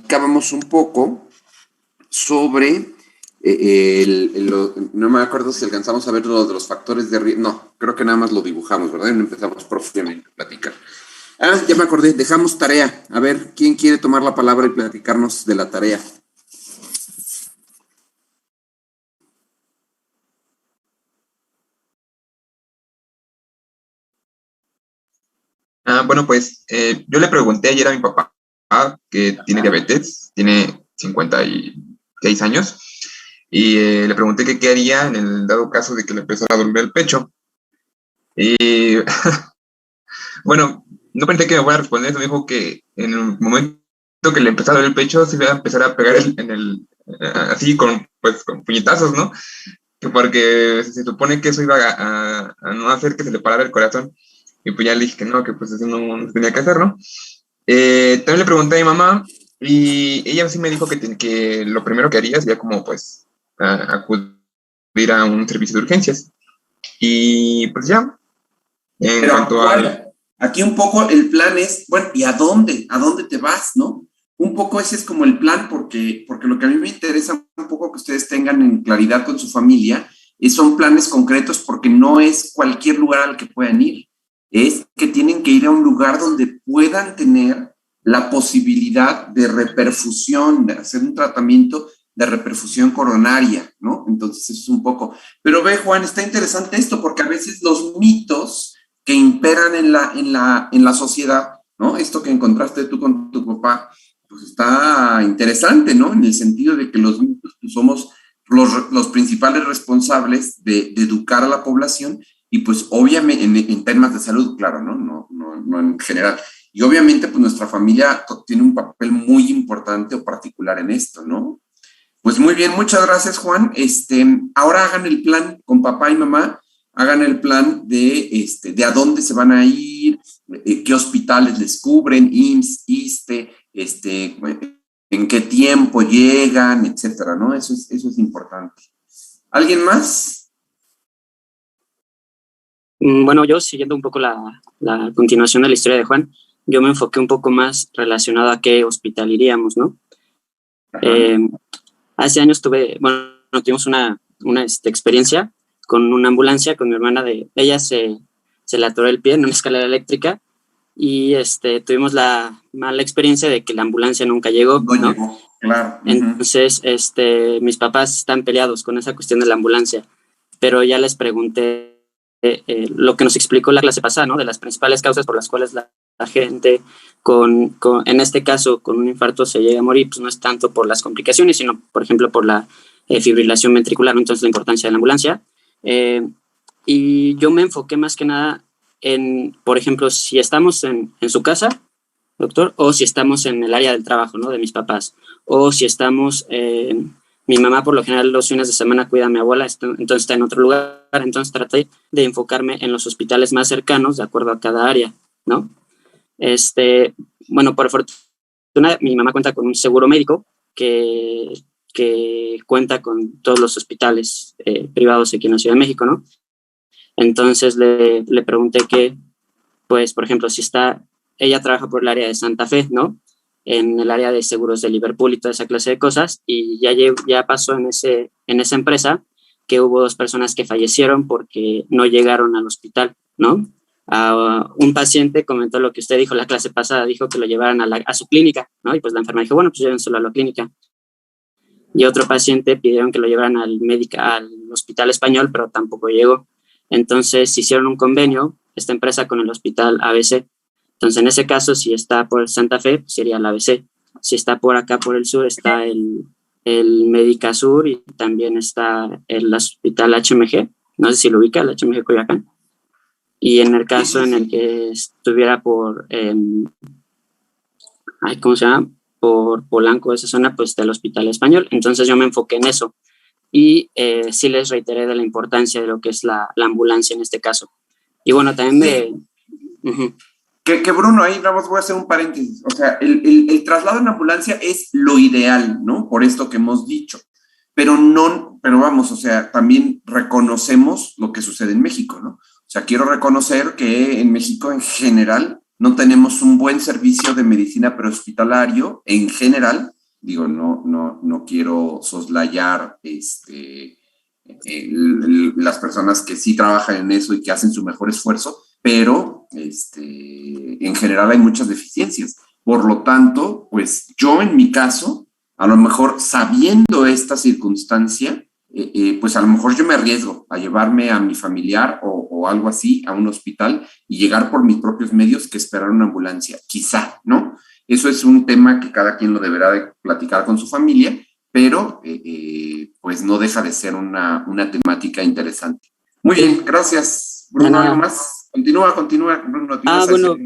platicábamos un poco sobre no me acuerdo si alcanzamos a ver lo de los factores de riesgo. No, creo que nada más lo dibujamos, ¿verdad? Y no empezamos propiamente a platicar. Ya me acordé, dejamos tarea. A ver, ¿quién quiere tomar la palabra y platicarnos de la tarea? Bueno, pues yo le pregunté ayer a mi papá, que tiene diabetes, tiene 56 años, y le pregunté que qué haría en el dado caso de que le empezara a doler el pecho. Y bueno, no pensé que me fuera a responder eso, me dijo que en el momento que le empezara a doler el pecho se iba a empezar a pegar así con puñetazos, ¿no? Que porque se supone que eso iba a no hacer que se le parara el corazón. Y pues ya le dije que no, que pues eso no tenía que hacer, ¿no? También le pregunté a mi mamá y ella sí me dijo que lo primero que haría sería como pues acudir a un servicio de urgencias. Y pues ya, en Pero cuanto a... aquí un poco el plan es, bueno, ¿y a dónde? ¿A dónde te vas, no? Un poco ese es como el plan, porque lo que a mí me interesa un poco que ustedes tengan en claridad con su familia, son planes concretos porque no es cualquier lugar al que puedan ir, es que tienen que ir a un lugar donde puedan tener la posibilidad de reperfusión, de hacer un tratamiento de reperfusión coronaria, ¿no? Entonces eso es un poco. Pero ve, Juan, está interesante esto porque a veces los mitos que imperan en la sociedad, ¿no? Esto que encontraste tú con tu papá, pues está interesante, ¿no? En el sentido de que los mitos pues, somos los principales responsables de educar a la población y pues obviamente en temas de salud, claro, ¿no? No en general. Y obviamente pues nuestra familia tiene un papel muy importante o particular en esto, ¿no? Pues muy bien, muchas gracias, Juan. Ahora hagan el plan con papá y mamá, hagan el plan de a dónde se van a ir, qué hospitales les cubren, IMSS, ISSSTE, en qué tiempo llegan, etcétera, ¿no? Eso es importante. ¿Alguien más? Bueno, yo siguiendo un poco la continuación de la historia de Juan, yo me enfoqué un poco más relacionado a qué hospital iríamos, ¿no? Hace años tuvimos una experiencia con una ambulancia, con mi hermana, ella se le atoró el pie en una escalera eléctrica y tuvimos la mala experiencia de que la ambulancia nunca llegó, ¿no? Llegó, claro. Entonces, mis papás están peleados con esa cuestión de la ambulancia, pero ya les pregunté lo que nos explicó la clase pasada, ¿no? De las principales causas por las cuales la gente en este caso con un infarto se llega a morir, pues no es tanto por las complicaciones, sino por ejemplo por la fibrilación ventricular, ¿no? Entonces la importancia de la ambulancia. Y yo me enfoqué más que nada en, por ejemplo, si estamos en su casa, doctor, o si estamos en el área del trabajo, ¿no? De mis papás, o si estamos... mi mamá por lo general los fines de semana cuida a mi abuela, entonces está en otro lugar, entonces traté de enfocarme en los hospitales más cercanos de acuerdo a cada área, ¿no? Bueno, por fortuna mi mamá cuenta con un seguro médico que cuenta con todos los hospitales privados aquí en la Ciudad de México, ¿no? Entonces le pregunté que, pues, por ejemplo, ella trabaja por el área de Santa Fe, ¿no? En el área de seguros de Liverpool y toda esa clase de cosas, y ya pasó en esa empresa que hubo 2 personas que fallecieron porque no llegaron al hospital, ¿no? Un paciente comentó lo que usted dijo la clase pasada, dijo que lo llevaran a su clínica, ¿no? Y pues la enfermera dijo, bueno, pues llévenselo a la clínica. Y otro paciente pidieron que lo llevaran al hospital español, pero tampoco llegó. Entonces hicieron un convenio, esta empresa con el hospital ABC. Entonces, en ese caso, si está por Santa Fe, sería el ABC. Si está por acá, por el sur, está el Médica Sur y también está el hospital HMG. No sé si lo ubica, el HMG Coyoacán. Y en el caso en el que estuviera por, ¿cómo se llama? Por Polanco, esa zona, pues está el Hospital Español. Entonces, yo me enfoqué en eso. Y sí les reiteré de la importancia de lo que es la ambulancia en este caso. Y bueno, también Que Bruno, ahí vamos, voy a hacer un paréntesis. O sea, el traslado en ambulancia es lo ideal, ¿no? Por esto que hemos dicho. Pero vamos, o sea, también reconocemos lo que sucede en México, ¿no? O sea, quiero reconocer que en México en general no tenemos un buen servicio de medicina prehospitalario en general Digo, no quiero soslayar las personas que sí trabajan en eso y que hacen su mejor esfuerzo, pero en general hay muchas deficiencias. Por lo tanto, pues yo en mi caso, a lo mejor sabiendo esta circunstancia, pues a lo mejor yo me arriesgo a llevarme a mi familiar o algo así a un hospital y llegar por mis propios medios que esperar una ambulancia, quizá, ¿no? Eso es un tema que cada quien lo deberá de platicar con su familia, pero pues no deja de ser una temática interesante. Muy bien, gracias. Bruno, ¿algo más? Continúa, Bruno. Bueno,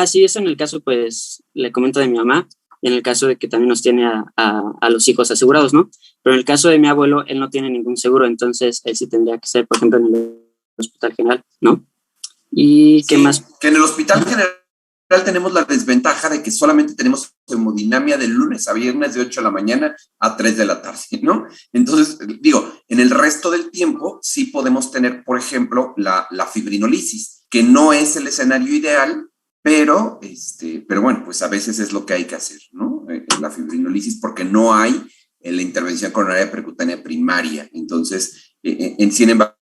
sí, eso en el caso, pues, le comento de mi mamá, en el caso de que también nos tiene a los hijos asegurados, ¿no? Pero en el caso de mi abuelo, él no tiene ningún seguro, entonces él sí tendría que ser, por ejemplo, en el hospital general, ¿no? ¿Y qué más? Que en el hospital general tenemos la desventaja de que solamente tenemos hemodinamia de lunes a viernes de 8 de la mañana a 3 de la tarde, ¿no? Entonces, digo, en el resto del tiempo sí podemos tener, por ejemplo, la fibrinolisis, que no es el escenario ideal, pero bueno, pues a veces es lo que hay que hacer, ¿no? La fibrinolisis, porque no hay la intervención coronaria percutánea primaria. Entonces, sin embargo,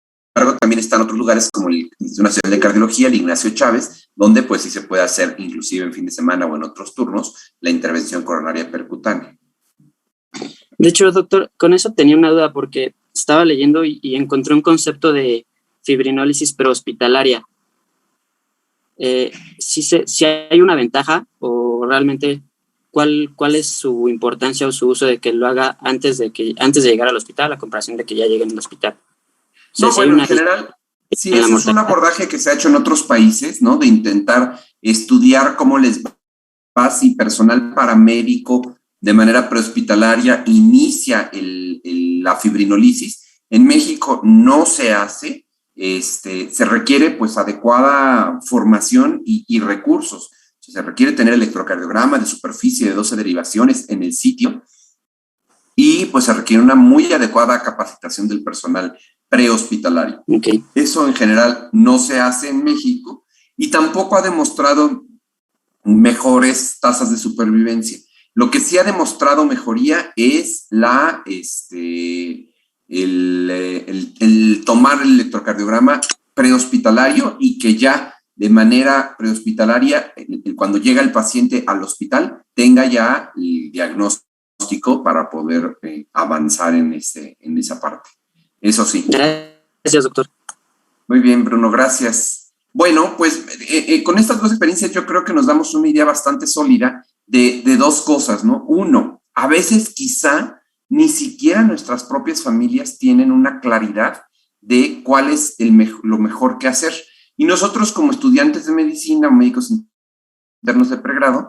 también están otros lugares como el Instituto Nacional de Cardiología, el Ignacio Chávez, donde pues sí se puede hacer, inclusive en fin de semana o en otros turnos, la intervención coronaria percutánea. De hecho, doctor, con eso tenía una duda porque estaba leyendo y encontré un concepto de fibrinólisis prehospitalaria. Si hay una ventaja o realmente cuál es su importancia o su uso de que lo haga antes de llegar al hospital a comparación de que ya llegue al hospital. No, bueno, en general, sí, ese es un abordaje que se ha hecho en otros países, ¿no? De intentar estudiar cómo les va si personal paramédico de manera prehospitalaria inicia la fibrinolisis. En México no se hace, se requiere pues adecuada formación y recursos. O sea, se requiere tener electrocardiograma de superficie de 12 derivaciones en el sitio y pues se requiere una muy adecuada capacitación del personal prehospitalario. Okay. Eso en general no se hace en México y tampoco ha demostrado mejores tasas de supervivencia. Lo que sí ha demostrado mejoría es el tomar el electrocardiograma prehospitalario y que ya de manera prehospitalaria, cuando llega el paciente al hospital, tenga ya el diagnóstico para poder avanzar en esa parte. Eso sí. Gracias, doctor. Muy bien, Bruno, gracias. Bueno, pues con estas dos experiencias yo creo que nos damos una idea bastante sólida de dos cosas, ¿no? Uno, a veces quizá ni siquiera nuestras propias familias tienen una claridad de cuál es lo mejor que hacer. Y nosotros como estudiantes de medicina, médicos internos de pregrado,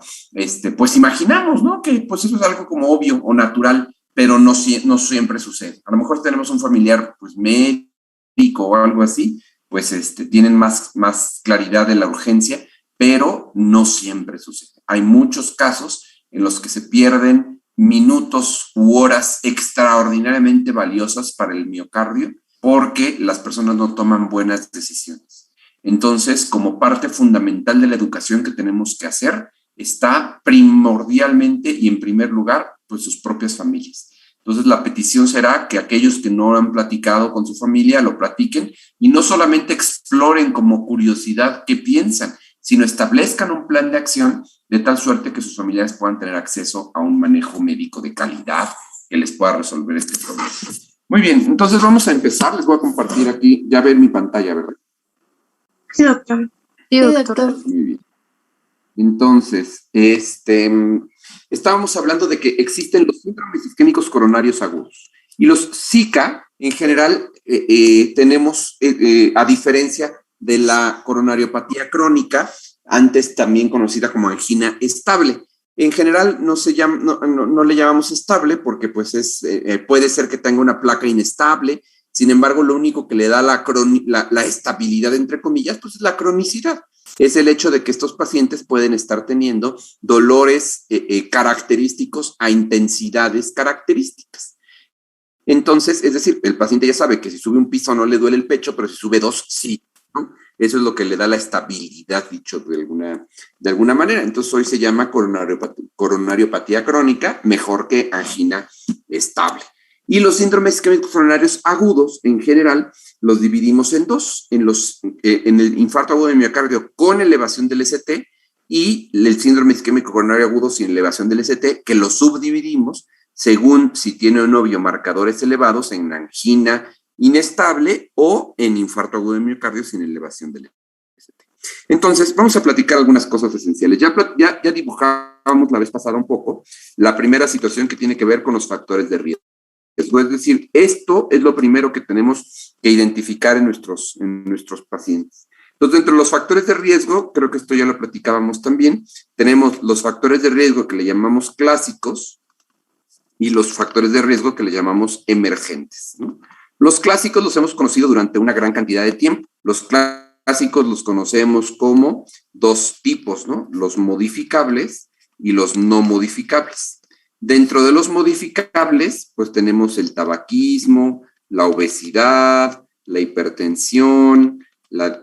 pues imaginamos, ¿no? Que pues eso es algo como obvio o natural, pero no siempre sucede. A lo mejor tenemos un familiar pues médico o algo así, pues tienen más claridad de la urgencia, pero no siempre sucede. Hay muchos casos en los que se pierden minutos u horas extraordinariamente valiosas para el miocardio porque las personas no toman buenas decisiones. Entonces, como parte fundamental de la educación que tenemos que hacer, está primordialmente y en primer lugar, pues sus propias familias. Entonces, la petición será que aquellos que no han platicado con su familia lo platiquen y no solamente exploren como curiosidad qué piensan, sino establezcan un plan de acción de tal suerte que sus familiares puedan tener acceso a un manejo médico de calidad que les pueda resolver este problema. Muy bien, entonces vamos a empezar. Les voy a compartir aquí, ya ven mi pantalla, ¿verdad? Sí, doctor. Sí, doctor. Muy bien. Entonces, estábamos hablando de que existen los síndromes isquémicos coronarios agudos. Y los SICA, en general, tenemos, a diferencia de la coronariopatía crónica, antes también conocida como angina estable. En general no le llamamos estable porque pues puede ser que tenga una placa inestable. Sin embargo, lo único que le da la estabilidad, entre comillas, pues es la cronicidad. Es el hecho de que estos pacientes pueden estar teniendo dolores característicos a intensidades características. Entonces, es decir, el paciente ya sabe que si sube un piso no le duele el pecho, pero si sube dos, sí, ¿no? Eso es lo que le da la estabilidad, dicho de alguna manera. Entonces hoy se llama coronariopatía crónica, mejor que angina estable. Y los síndromes isquémicos coronarios agudos, en general, los dividimos en dos, en el infarto agudo de miocardio con elevación del ST y el síndrome isquémico coronario agudo sin elevación del ST, que lo subdividimos según si tiene o no biomarcadores elevados en angina inestable o en infarto agudo de miocardio sin elevación del ST. Entonces, vamos a platicar algunas cosas esenciales. Ya dibujábamos la vez pasada un poco la primera situación que tiene que ver con los factores de riesgo. Es decir, esto es lo primero que tenemos que identificar en nuestros pacientes. Entonces, dentro de los factores de riesgo, creo que esto ya lo platicábamos también, tenemos los factores de riesgo que le llamamos clásicos y los factores de riesgo que le llamamos emergentes, ¿no? Los clásicos los hemos conocido durante una gran cantidad de tiempo. Los clásicos los conocemos como dos tipos, ¿no? Los modificables y los no modificables. Dentro de los modificables, pues tenemos el tabaquismo, la obesidad, la hipertensión, la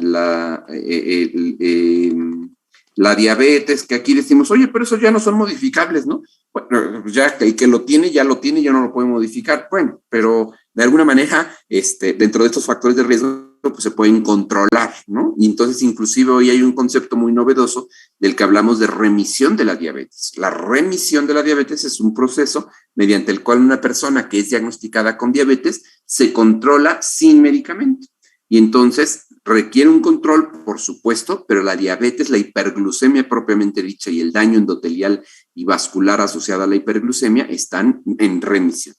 diabetes, que aquí decimos, oye, pero esos ya no son modificables, ¿no? Bueno, ya el que lo tiene, ya lo tiene, ya no lo puede modificar. Bueno, pero de alguna manera, dentro de estos factores de riesgo, pues se pueden controlar, ¿no? Y entonces, inclusive, hoy hay un concepto muy novedoso del que hablamos de remisión de la diabetes. La remisión de la diabetes es un proceso mediante el cual una persona que es diagnosticada con diabetes se controla sin medicamento. Y entonces requiere un control, por supuesto, pero la diabetes, la hiperglucemia propiamente dicha y el daño endotelial y vascular asociado a la hiperglucemia están en remisión.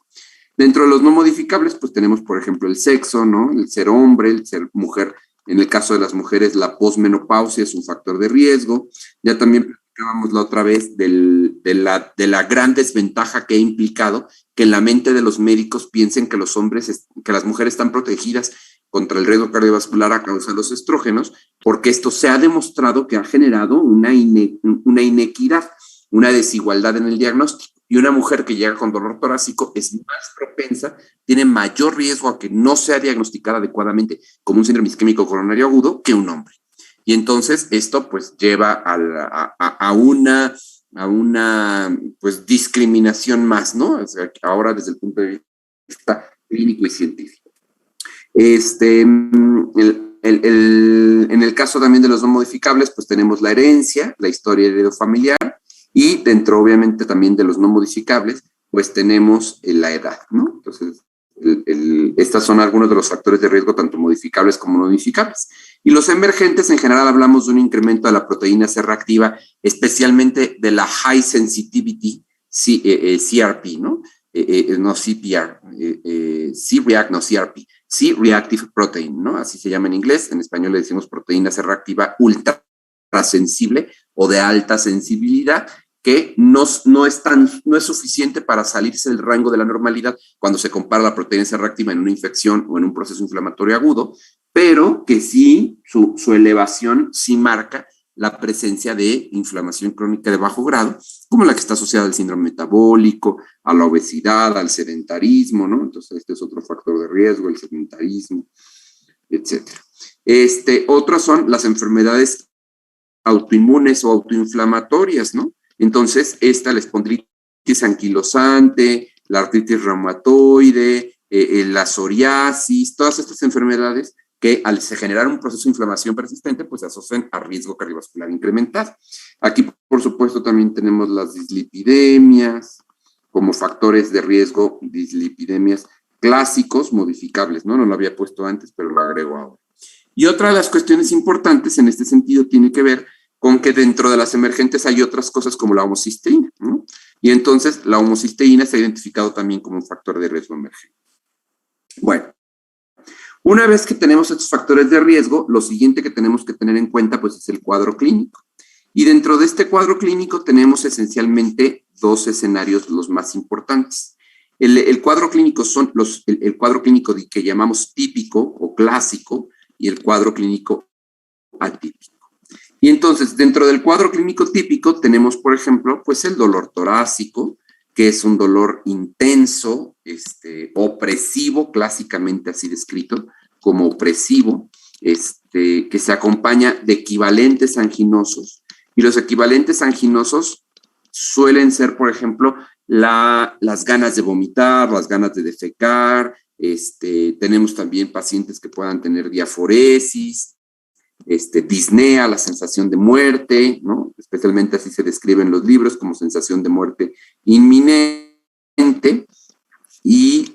Dentro de los no modificables, pues tenemos, por ejemplo, el sexo, ¿no? El ser hombre, el ser mujer. En el caso de las mujeres, la posmenopausia es un factor de riesgo. Ya también platicábamos la otra vez de la gran desventaja que ha implicado que en la mente de los médicos piensen que que las mujeres están protegidas contra el riesgo cardiovascular a causa de los estrógenos, porque esto se ha demostrado que ha generado una inequidad, una desigualdad en el diagnóstico. Y una mujer que llega con dolor torácico es más propensa, tiene mayor riesgo a que no sea diagnosticada adecuadamente como un síndrome isquémico coronario agudo que un hombre. Y entonces esto pues lleva a una pues discriminación más, ¿no? O sea, ahora desde el punto de vista clínico y científico. En el caso también de los no modificables, pues tenemos la herencia, la historia heredofamiliar, y dentro, obviamente, también de los no modificables, pues tenemos la edad, ¿no? Entonces, estos son algunos de los factores de riesgo, tanto modificables como no modificables. Y los emergentes, en general, hablamos de un incremento de la proteína C reactiva, especialmente de la high sensitivity CRP, ¿no? No CPR, C-React, no CRP, C-Reactive Protein, ¿no? Así se llama en inglés, en español le decimos proteína C reactiva ultra sensible o de alta sensibilidad, que no es suficiente para salirse del rango de la normalidad cuando se compara la proteína C reactiva en una infección o en un proceso inflamatorio agudo, pero que sí, su elevación sí marca la presencia de inflamación crónica de bajo grado, como la que está asociada al síndrome metabólico, a la obesidad, al sedentarismo, ¿no? Entonces, este es otro factor de riesgo, el sedentarismo, etcétera. Otras son las enfermedades autoinmunes o autoinflamatorias, ¿no? Entonces, la espondilitis anquilosante, la artritis reumatoide, la psoriasis, todas estas enfermedades que al generar un proceso de inflamación persistente, pues se asocian a riesgo cardiovascular incrementado. Aquí, por supuesto, también tenemos las dislipidemias como factores de riesgo, dislipidemias clásicos modificables, ¿no? No lo había puesto antes, pero lo agrego ahora. Y otra de las cuestiones importantes en este sentido tiene que ver con que dentro de las emergentes hay otras cosas como la homocisteína, ¿no? Y entonces la homocisteína se ha identificado también como un factor de riesgo emergente. Bueno, una vez que tenemos estos factores de riesgo, lo siguiente que tenemos que tener en cuenta pues es el cuadro clínico. Y dentro de este cuadro clínico tenemos esencialmente dos escenarios los más importantes. El cuadro clínico son el cuadro clínico que llamamos típico o clásico y el cuadro clínico atípico. Y entonces, dentro del cuadro clínico típico tenemos, por ejemplo, pues el dolor torácico, que es un dolor intenso, opresivo, clásicamente así descrito, como opresivo, que se acompaña de equivalentes anginosos, y los equivalentes anginosos suelen ser, por ejemplo, las ganas de vomitar, las ganas de defecar, tenemos también pacientes que puedan tener diaforesis, disnea, la sensación de muerte, ¿no? Especialmente así se describe en los libros como sensación de muerte inminente, y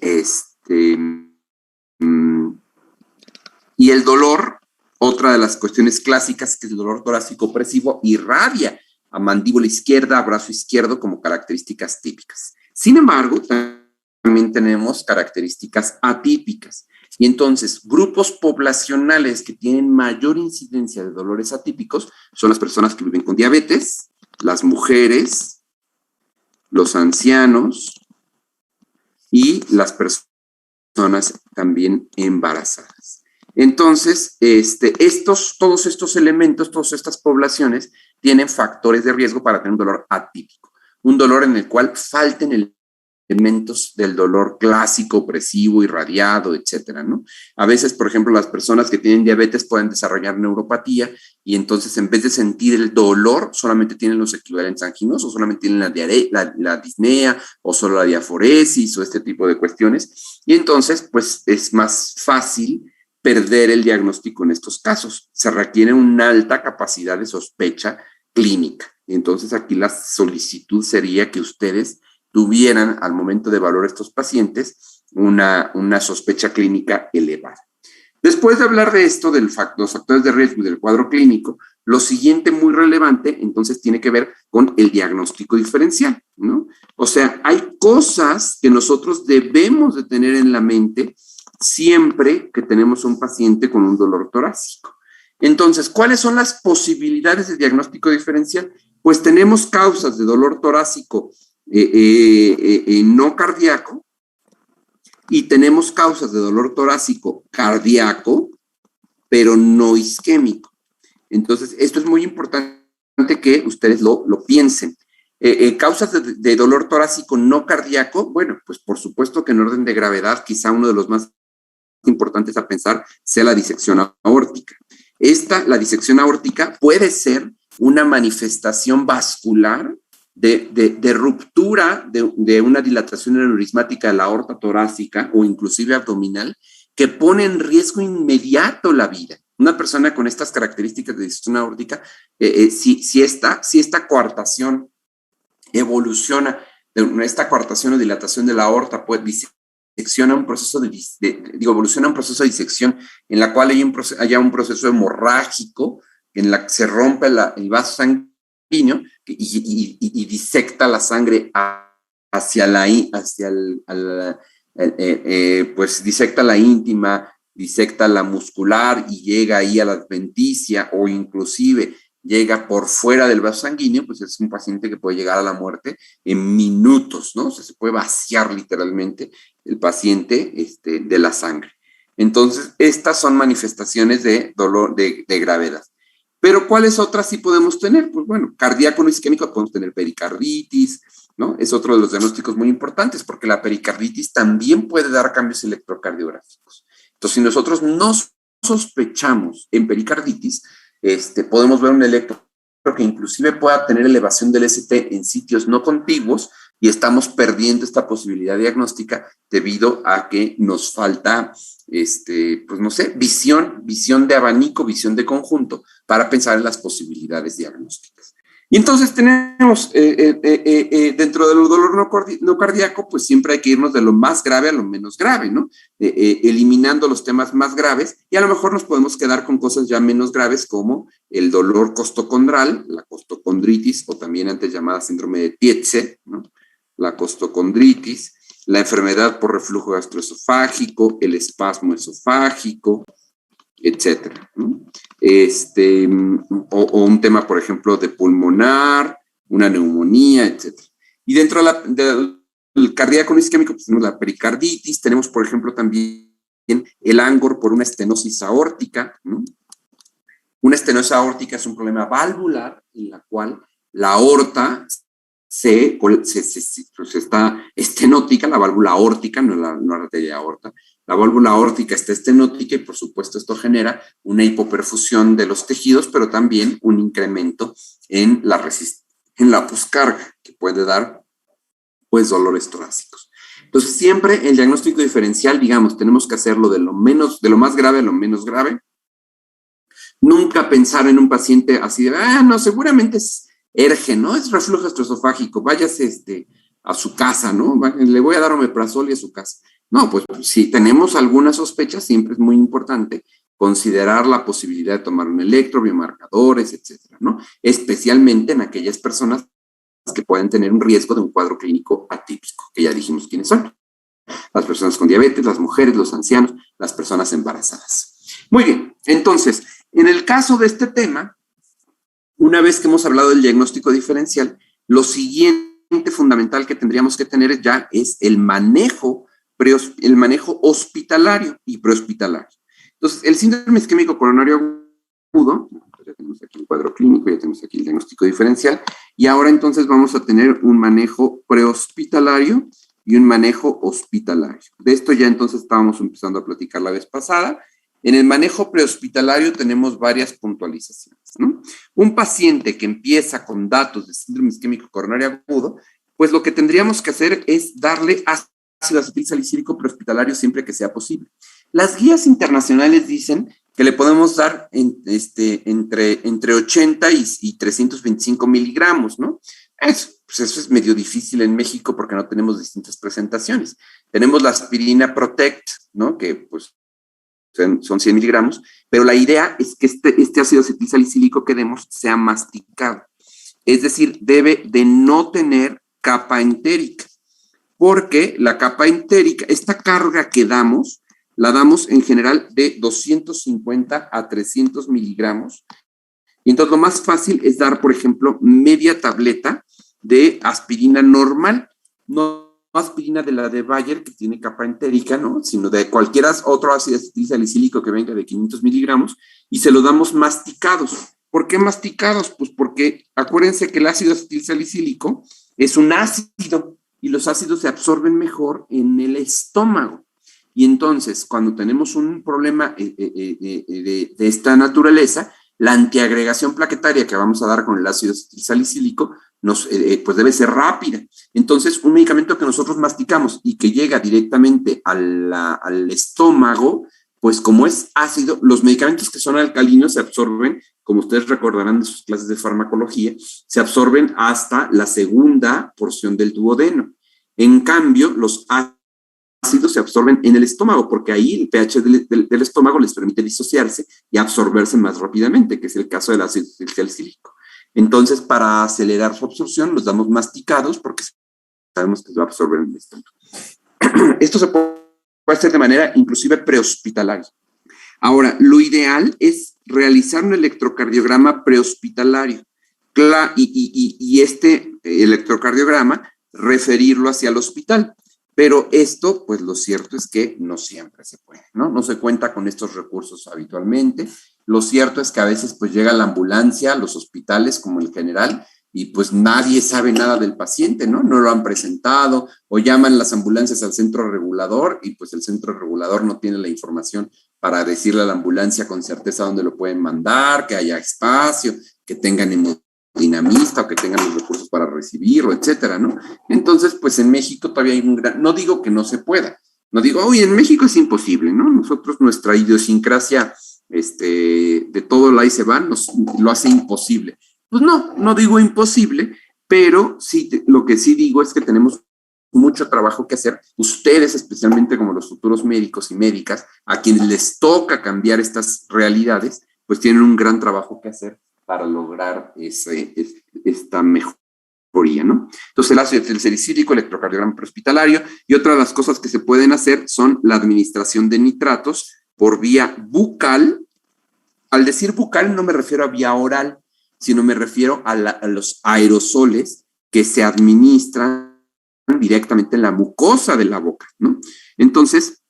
y el dolor, otra de las cuestiones clásicas, que es el dolor torácico opresivo, irradia a mandíbula izquierda, a brazo izquierdo como características típicas. Sin embargo, también tenemos características atípicas. Y entonces, grupos poblacionales que tienen mayor incidencia de dolores atípicos son las personas que viven con diabetes, las mujeres, los ancianos y las personas también embarazadas. Entonces, todos estos elementos, todas estas poblaciones tienen factores de riesgo para tener un dolor atípico, un dolor en el cual falten elementos del dolor clásico, opresivo, irradiado, etcétera, ¿no? A veces, por ejemplo, las personas que tienen diabetes pueden desarrollar neuropatía y entonces en vez de sentir el dolor, solamente tienen los equivalentes anginosos, solamente tienen la disnea o solo la diaforesis o este tipo de cuestiones. Y entonces, pues es más fácil perder el diagnóstico en estos casos. Se requiere una alta capacidad de sospecha clínica. Y entonces aquí la solicitud sería que ustedes tuvieran al momento de evaluar a estos pacientes una sospecha clínica elevada. Después de hablar de esto, los factores de riesgo y del cuadro clínico, lo siguiente muy relevante, entonces, tiene que ver con el diagnóstico diferencial, ¿no? O sea, hay cosas que nosotros debemos de tener en la mente siempre que tenemos un paciente con un dolor torácico. Entonces, ¿cuáles son las posibilidades de diagnóstico diferencial? Pues tenemos causas de dolor torácico no cardíaco y tenemos causas de dolor torácico cardíaco, pero no isquémico. Entonces, esto es muy importante que ustedes lo piensen. Causas de dolor torácico no cardíaco, bueno, pues por supuesto que en orden de gravedad, quizá uno de los más importantes a pensar sea la disección aórtica. La disección aórtica puede ser una manifestación vascular de ruptura de una dilatación aneurismática de la aorta torácica o inclusive abdominal que pone en riesgo inmediato la vida. Una persona con estas características de disección aórtica, si esta coartación evoluciona, esta coartación o dilatación de la aorta, pues evoluciona un proceso de disección en la cual haya un proceso hemorrágico en la que se rompe el vaso sanguíneo y disecta la sangre pues disecta la íntima, disecta la muscular y llega ahí a la adventicia o inclusive llega por fuera del vaso sanguíneo, pues es un paciente que puede llegar a la muerte en minutos, ¿no? O sea, se puede vaciar literalmente el paciente de la sangre. Entonces, estas son manifestaciones de dolor de gravedad. Pero ¿cuáles otras sí podemos tener? Pues bueno, cardíaco no isquémico, podemos tener pericarditis, ¿no? Es otro de los diagnósticos muy importantes porque la pericarditis también puede dar cambios electrocardiográficos. Entonces, si nosotros no sospechamos en pericarditis, podemos ver un electro que inclusive pueda tener elevación del ST en sitios no contiguos y estamos perdiendo esta posibilidad diagnóstica debido a que nos falta, pues no sé, visión de abanico, visión de conjunto para pensar en las posibilidades diagnósticas. Y entonces tenemos, dentro del dolor no cardíaco, pues siempre hay que irnos de lo más grave a lo menos grave, ¿no? Eliminando los temas más graves y a lo mejor nos podemos quedar con cosas ya menos graves como el dolor costocondral, la costocondritis o también antes llamada síndrome de Tietze, ¿no? La costocondritis, la enfermedad por reflujo gastroesofágico, el espasmo esofágico, etcétera, ¿no? O un tema, por ejemplo, de pulmonar, una neumonía, etcétera. Y dentro del cardíaco no isquémico, pues tenemos la pericarditis, tenemos, por ejemplo, también el angor por una estenosis aórtica, ¿no? Una estenosis aórtica es un problema valvular en la cual la aorta pues está estenótica, la válvula aórtica, no la arteria aorta, la válvula aórtica está estenótica y por supuesto esto genera una hipoperfusión de los tejidos, pero también un incremento en la poscarga que puede dar pues dolores torácicos. Entonces siempre el diagnóstico diferencial, digamos, tenemos que hacerlo de lo más grave a lo menos grave. Nunca pensar en un paciente así de, no, seguramente es ERGE, ¿no? Es reflujo gastroesofágico, váyase a su casa, ¿no? Le voy a dar omeprazol y a su casa. No, pues si tenemos alguna sospecha, siempre es muy importante considerar la posibilidad de tomar un electro, biomarcadores, etcétera, ¿no? Especialmente en aquellas personas que pueden tener un riesgo de un cuadro clínico atípico, que ya dijimos quiénes son. Las personas con diabetes, las mujeres, los ancianos, las personas embarazadas. Muy bien, entonces, en el caso de este tema, una vez que hemos hablado del diagnóstico diferencial, lo siguiente fundamental que tendríamos que tener ya es el manejo hospitalario y prehospitalario. Entonces, el síndrome isquémico coronario agudo, ya tenemos aquí un cuadro clínico, ya tenemos aquí el diagnóstico diferencial, y ahora entonces vamos a tener un manejo prehospitalario y un manejo hospitalario. De esto ya entonces estábamos empezando a platicar la vez pasada. En el manejo prehospitalario tenemos varias puntualizaciones, ¿no? Un paciente que empieza con datos de síndrome isquémico coronario agudo, pues lo que tendríamos que hacer es darle ácido acetil salicílico prehospitalario siempre que sea posible. Las guías internacionales dicen que le podemos dar entre 80 y 325 miligramos, ¿no? Eso es medio difícil en México porque no tenemos distintas presentaciones. Tenemos la aspirina Protect, ¿no? Que pues son 100 miligramos, pero la idea es que este ácido acetil salicílico que demos sea masticado. Es decir, debe de no tener capa entérica, porque la capa entérica, esta carga que damos, la damos en general de 250 a 300 miligramos. Y entonces lo más fácil es dar, por ejemplo, media tableta de aspirina normal, no aspirina de la de Bayer, que tiene capa entérica, ¿no? Sino de cualquier otro ácido acetil salicílico que venga de 500 miligramos, y se lo damos masticados. ¿Por qué masticados? Pues porque acuérdense que el ácido acetil salicílico es un ácido, y los ácidos se absorben mejor en el estómago. Y entonces, cuando tenemos un problema de esta naturaleza, la antiagregación plaquetaria que vamos a dar con el ácido acetil salicílico pues debe ser rápida. Entonces, un medicamento que nosotros masticamos y que llega directamente al estómago, pues como es ácido, los medicamentos que son alcalinos se absorben, como ustedes recordarán de sus clases de farmacología, se absorben hasta la segunda porción del duodeno. En cambio, los ácidos se absorben en el estómago, porque ahí el pH del estómago les permite disociarse y absorberse más rápidamente, que es el caso del ácido salicílico. Entonces, para acelerar su absorción, los damos masticados porque sabemos que se va a absorber en el estómago. Esto se puede hacer de manera inclusive prehospitalaria. Ahora, lo ideal es realizar un electrocardiograma prehospitalario y este electrocardiograma referirlo hacia el hospital. Pero esto, pues lo cierto es que no siempre se puede, ¿no? No se cuenta con estos recursos habitualmente. Lo cierto es que a veces pues llega la ambulancia a los hospitales como el general y pues nadie sabe nada del paciente, ¿no? No lo han presentado o llaman las ambulancias al centro regulador y pues el centro regulador no tiene la información para decirle a la ambulancia con certeza dónde lo pueden mandar, que haya espacio, que tengan hemodinamista o que tengan los recursos para recibirlo, etcétera, ¿no? Entonces, pues en México todavía hay un gran, no digo que no se pueda, no digo, uy, en México es imposible, ¿no? Nosotros, nuestra idiosincrasia de todo el ahí se van, lo hace imposible. Pues no digo imposible, pero sí, lo que sí digo es que tenemos mucho trabajo que hacer, ustedes especialmente como los futuros médicos y médicas, a quienes les toca cambiar estas realidades, pues tienen un gran trabajo que hacer para lograr esta mejoría, ¿no? Entonces, el ácido salicílico, electrocardiograma prehospitalario, y otra de las cosas que se pueden hacer son la administración de nitratos por vía bucal. Al decir bucal no me refiero a vía oral, sino me refiero a los aerosoles que se administran directamente en la mucosa de la boca, ¿no? Entonces,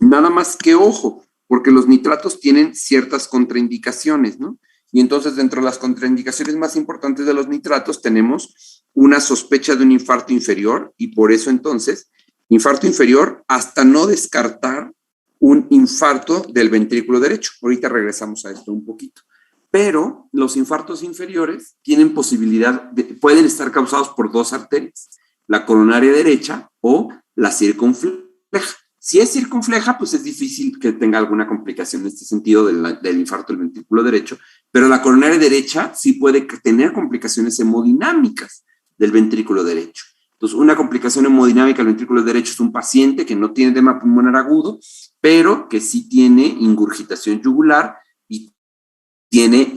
nada más que ojo, porque los nitratos tienen ciertas contraindicaciones, ¿no? Y entonces, dentro de las contraindicaciones más importantes de los nitratos, tenemos una sospecha de un infarto inferior, y por eso entonces, infarto inferior hasta no descartar un infarto del ventrículo derecho. Ahorita regresamos a esto un poquito. Pero los infartos inferiores tienen pueden estar causados por dos arterias, la coronaria derecha o la circunfleja. Si es circunfleja, pues es difícil que tenga alguna complicación en este sentido del infarto del ventrículo derecho, pero la coronaria derecha sí puede tener complicaciones hemodinámicas del ventrículo derecho. Entonces, una complicación hemodinámica del ventrículo derecho es un paciente que no tiene edema pulmonar agudo, pero que sí tiene ingurgitación yugular y tiene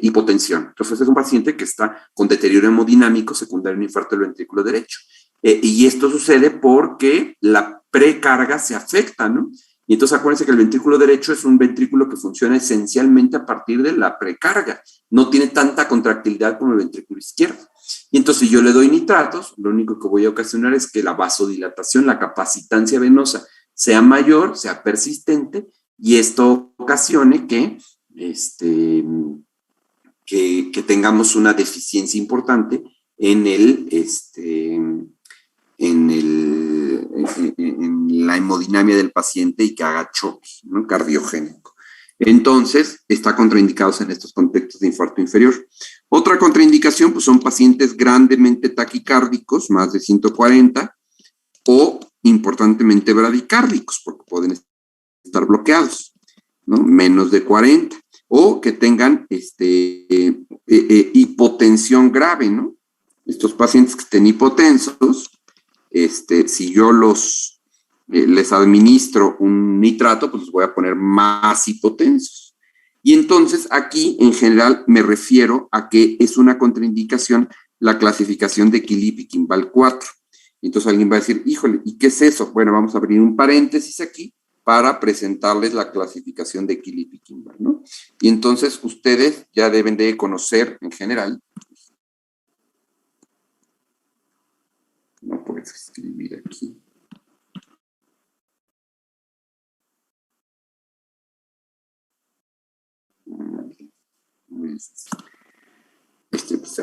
hipotensión. Entonces, es un paciente que está con deterioro hemodinámico secundario a un infarto del ventrículo derecho. Y esto sucede porque la precarga se afecta, ¿no? Y entonces acuérdense que el ventrículo derecho es un ventrículo que funciona esencialmente a partir de la precarga. No tiene tanta contractilidad como el ventrículo izquierdo. Y entonces, si yo le doy nitratos, lo único que voy a ocasionar es que la vasodilatación, la capacitancia venosa, sea mayor, sea persistente, y esto ocasione que tengamos una deficiencia importante en la hemodinamia del paciente y que haga choque, ¿no? Cardiogénico. Entonces, está contraindicados en estos contextos de infarto inferior. Otra contraindicación, pues son pacientes grandemente taquicárdicos, más de 140, o importantemente bradicárdicos, porque pueden estar bloqueados, ¿no? Menos de 40, o que tengan hipotensión grave, ¿no? Estos pacientes que estén hipotensos, si yo les administro un nitrato, pues los voy a poner más hipotensos. Y entonces aquí, en general, me refiero a que es una contraindicación la clasificación de Killip y Kimball 4. Entonces alguien va a decir, híjole, ¿y qué es eso? Bueno, vamos a abrir un paréntesis aquí para presentarles la clasificación de Killip y Kimball, ¿no? Y entonces ustedes ya deben de conocer en general. No puedes escribir aquí.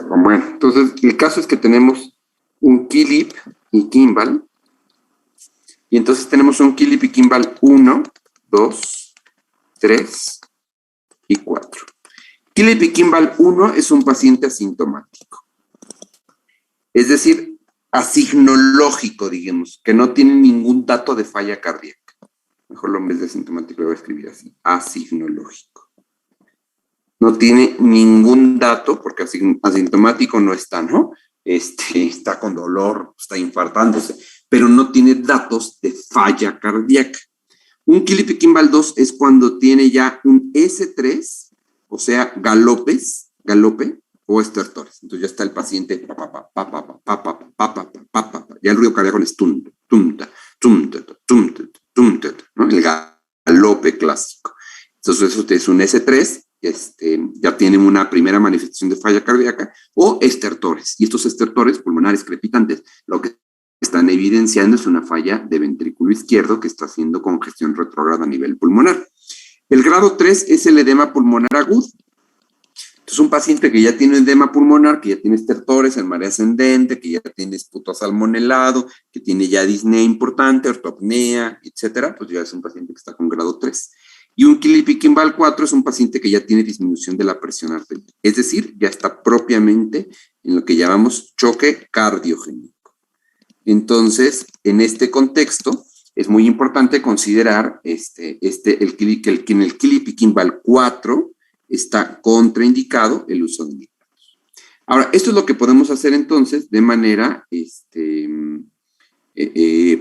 Bueno, entonces el caso es que tenemos un Killip y Kimball, y entonces tenemos un Killip y Kimball 1, 2, 3 y 4. Killip y Kimball 1 es un paciente asintomático, es decir, asignológico, digamos, que no tiene ningún dato de falla cardíaca. Mejor lo en vez de asintomático lo voy a escribir así, asignológico. No tiene ningún dato, porque asintomático no está, ¿no? Está con dolor, está infartándose, pero no tiene datos de falla cardíaca. Un Killip y Kimball 2 es cuando tiene ya un S3, o sea, galope o estertores. Entonces ya está el paciente, ya el ruido cardíaco es ¿no? El galope clásico. Entonces eso es un S3, ya tienen una primera manifestación de falla cardíaca, o estertores. Y estos estertores pulmonares crepitantes, lo que están evidenciando es una falla de ventrículo izquierdo que está haciendo congestión retrógrada a nivel pulmonar. El grado 3 es el edema pulmonar agudo. Entonces, un paciente que ya tiene edema pulmonar, que ya tiene estertores en marea ascendente, que ya tiene esputo salmonelado, que tiene ya disnea importante, ortopnea, etcétera, pues ya es un paciente que está con grado 3. Y un Killip y Kimball 4 es un paciente que ya tiene disminución de la presión arterial. Es decir, ya está propiamente en lo que llamamos choque cardiogénico. Entonces, en este contexto, es muy importante considerar que en el Killip y Kimball 4 está contraindicado el uso de nitratos. Ahora, esto es lo que podemos hacer entonces de manera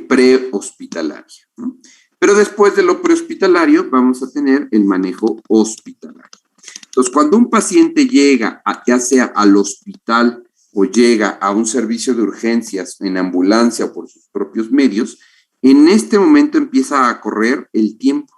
prehospitalaria, ¿no? Pero después de lo prehospitalario vamos a tener el manejo hospitalario. Entonces, cuando un paciente llega ya sea al hospital o llega a un servicio de urgencias en ambulancia o por sus propios medios, en este momento empieza a correr el tiempo.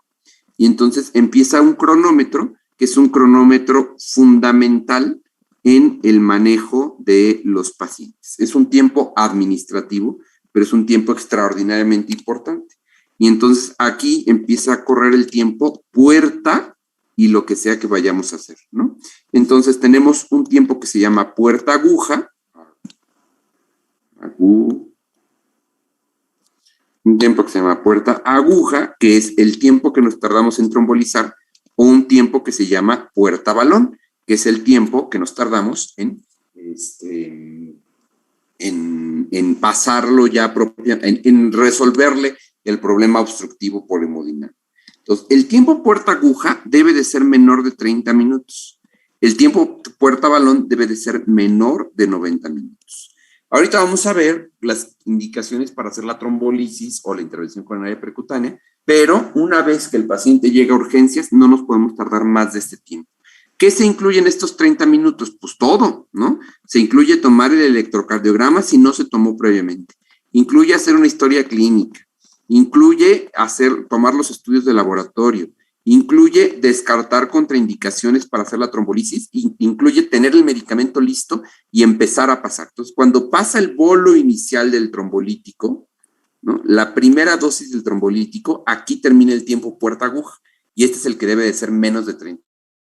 Y entonces empieza un cronómetro, que es un cronómetro fundamental en el manejo de los pacientes. Es un tiempo administrativo, pero es un tiempo extraordinariamente importante. Y entonces aquí empieza a correr el tiempo puerta y lo que sea que vayamos a hacer, ¿no? Entonces tenemos un tiempo que se llama puerta aguja, un tiempo que se llama puerta aguja, que es el tiempo que nos tardamos en trombolizar, o un tiempo que se llama puerta balón, que es el tiempo que nos tardamos en pasarlo ya en resolverle el problema obstructivo por hemodinámica. Entonces, el tiempo puerta aguja debe de ser menor de 30 minutos. El tiempo puerta balón debe de ser menor de 90 minutos. Ahorita vamos a ver las indicaciones para hacer la trombolisis o la intervención coronaria percutánea, pero una vez que el paciente llega a urgencias, no nos podemos tardar más de este tiempo. ¿Qué se incluye en estos 30 minutos? Pues todo, ¿no? Se incluye tomar el electrocardiograma si no se tomó previamente. Incluye hacer una historia clínica. Incluye tomar los estudios de laboratorio. Incluye descartar contraindicaciones para hacer la trombolisis. Incluye tener el medicamento listo y empezar a pasar. Entonces, cuando pasa el bolo inicial del trombolítico, ¿no? La primera dosis del trombolítico, aquí termina el tiempo puerta aguja. Y este es el que debe de ser menos de 30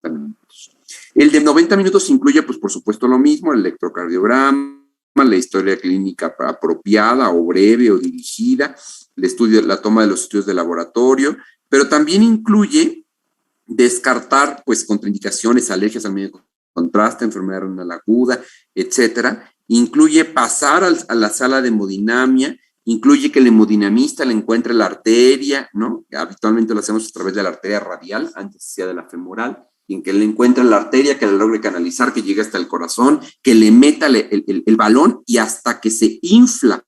minutos. El de 90 minutos incluye, pues, por supuesto, lo mismo, el electrocardiograma, la historia clínica apropiada o breve o dirigida, la toma de los estudios de laboratorio, pero también incluye descartar, pues, contraindicaciones, alergias al medio de contraste, enfermedad renal aguda, etcétera. Incluye pasar a la sala de hemodinamia, incluye que el hemodinamista le encuentre la arteria, ¿no? Habitualmente lo hacemos a través de la arteria radial, antes sea de la femoral, y en que le encuentre la arteria, que la logre canalizar, que llegue hasta el corazón, que le meta el balón y hasta que se infla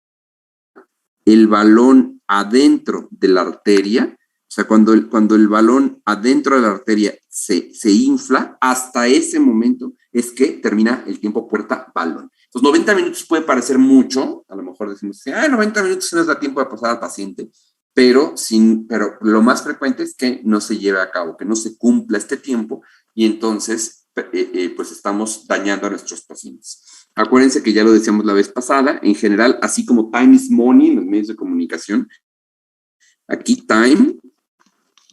el balón adentro de la arteria, o sea, cuando el balón adentro de la arteria se infla, hasta ese momento es que termina el tiempo puerta balón. Entonces, 90 minutos puede parecer mucho, a lo mejor decimos, 90 minutos no nos da tiempo de pasar al paciente, pero lo más frecuente es que no se lleve a cabo, que no se cumpla este tiempo y entonces pues estamos dañando a nuestros pacientes. Acuérdense que ya lo decíamos la vez pasada, en general, así como time is money en los medios de comunicación, aquí time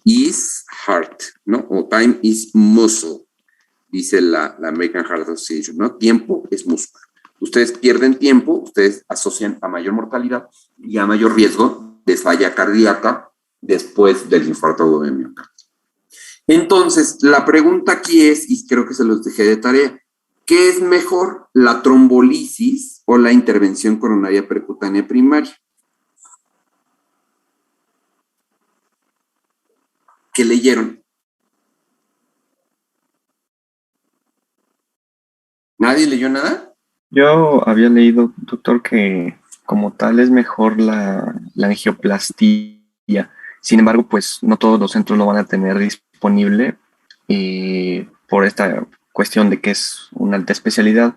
is heart, ¿no? O time is muscle, dice la American Heart Association, ¿no? Tiempo es músculo. Ustedes pierden tiempo, ustedes asocian a mayor mortalidad y a mayor riesgo de falla cardíaca después del infarto agudo de miocardio. Entonces, la pregunta aquí es, y creo que se los dejé de tarea, ¿qué es mejor, la trombolisis o la intervención coronaria percutánea primaria? ¿Qué leyeron? ¿Nadie leyó nada? Yo había leído, doctor, que como tal es mejor la angioplastía. Sin embargo, pues no todos los centros lo van a tener disponible por esta cuestión de que es una alta especialidad.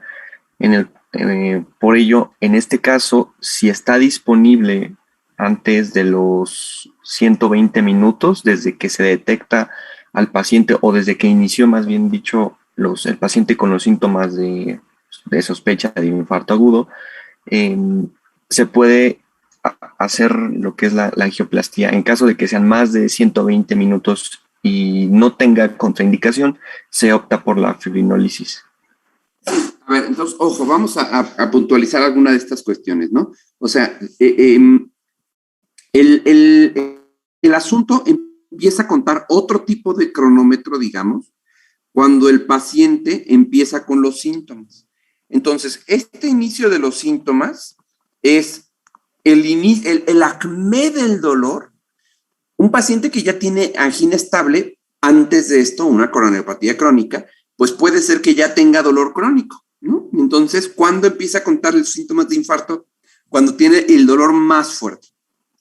Por ello, en este caso, si está disponible antes de los 120 minutos, desde que se detecta al paciente o desde que inició, más bien dicho, el paciente con los síntomas de sospecha de infarto agudo, se puede hacer lo que es la angioplastía. En caso de que sean más de 120 minutos y no tenga contraindicación, se opta por la fibrinólisis. A ver, entonces, ojo, vamos a puntualizar alguna de estas cuestiones, ¿no? O sea, el asunto empieza a contar otro tipo de cronómetro, digamos, cuando el paciente empieza con los síntomas. Entonces, este inicio de los síntomas es el acme del dolor. Un paciente que ya tiene angina estable, antes de esto, una coronariopatía crónica, pues puede ser que ya tenga dolor crónico, ¿no? Entonces, ¿cuándo empieza a contar los síntomas de infarto? Cuando tiene el dolor más fuerte,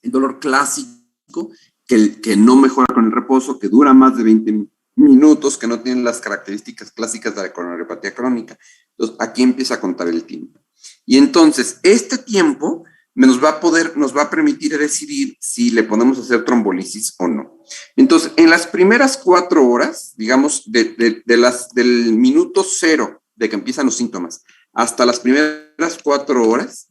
el dolor clásico, que no mejora con el reposo, que dura más de 20 minutos, que no tienen las características clásicas de la coronariopatía crónica. Entonces, aquí empieza a contar el tiempo. Y entonces, este tiempo nos va a permitir decidir si le podemos hacer trombolisis o no. Entonces, en las primeras 4 horas, digamos, del minuto 0 de que empiezan los síntomas hasta las primeras 4 horas,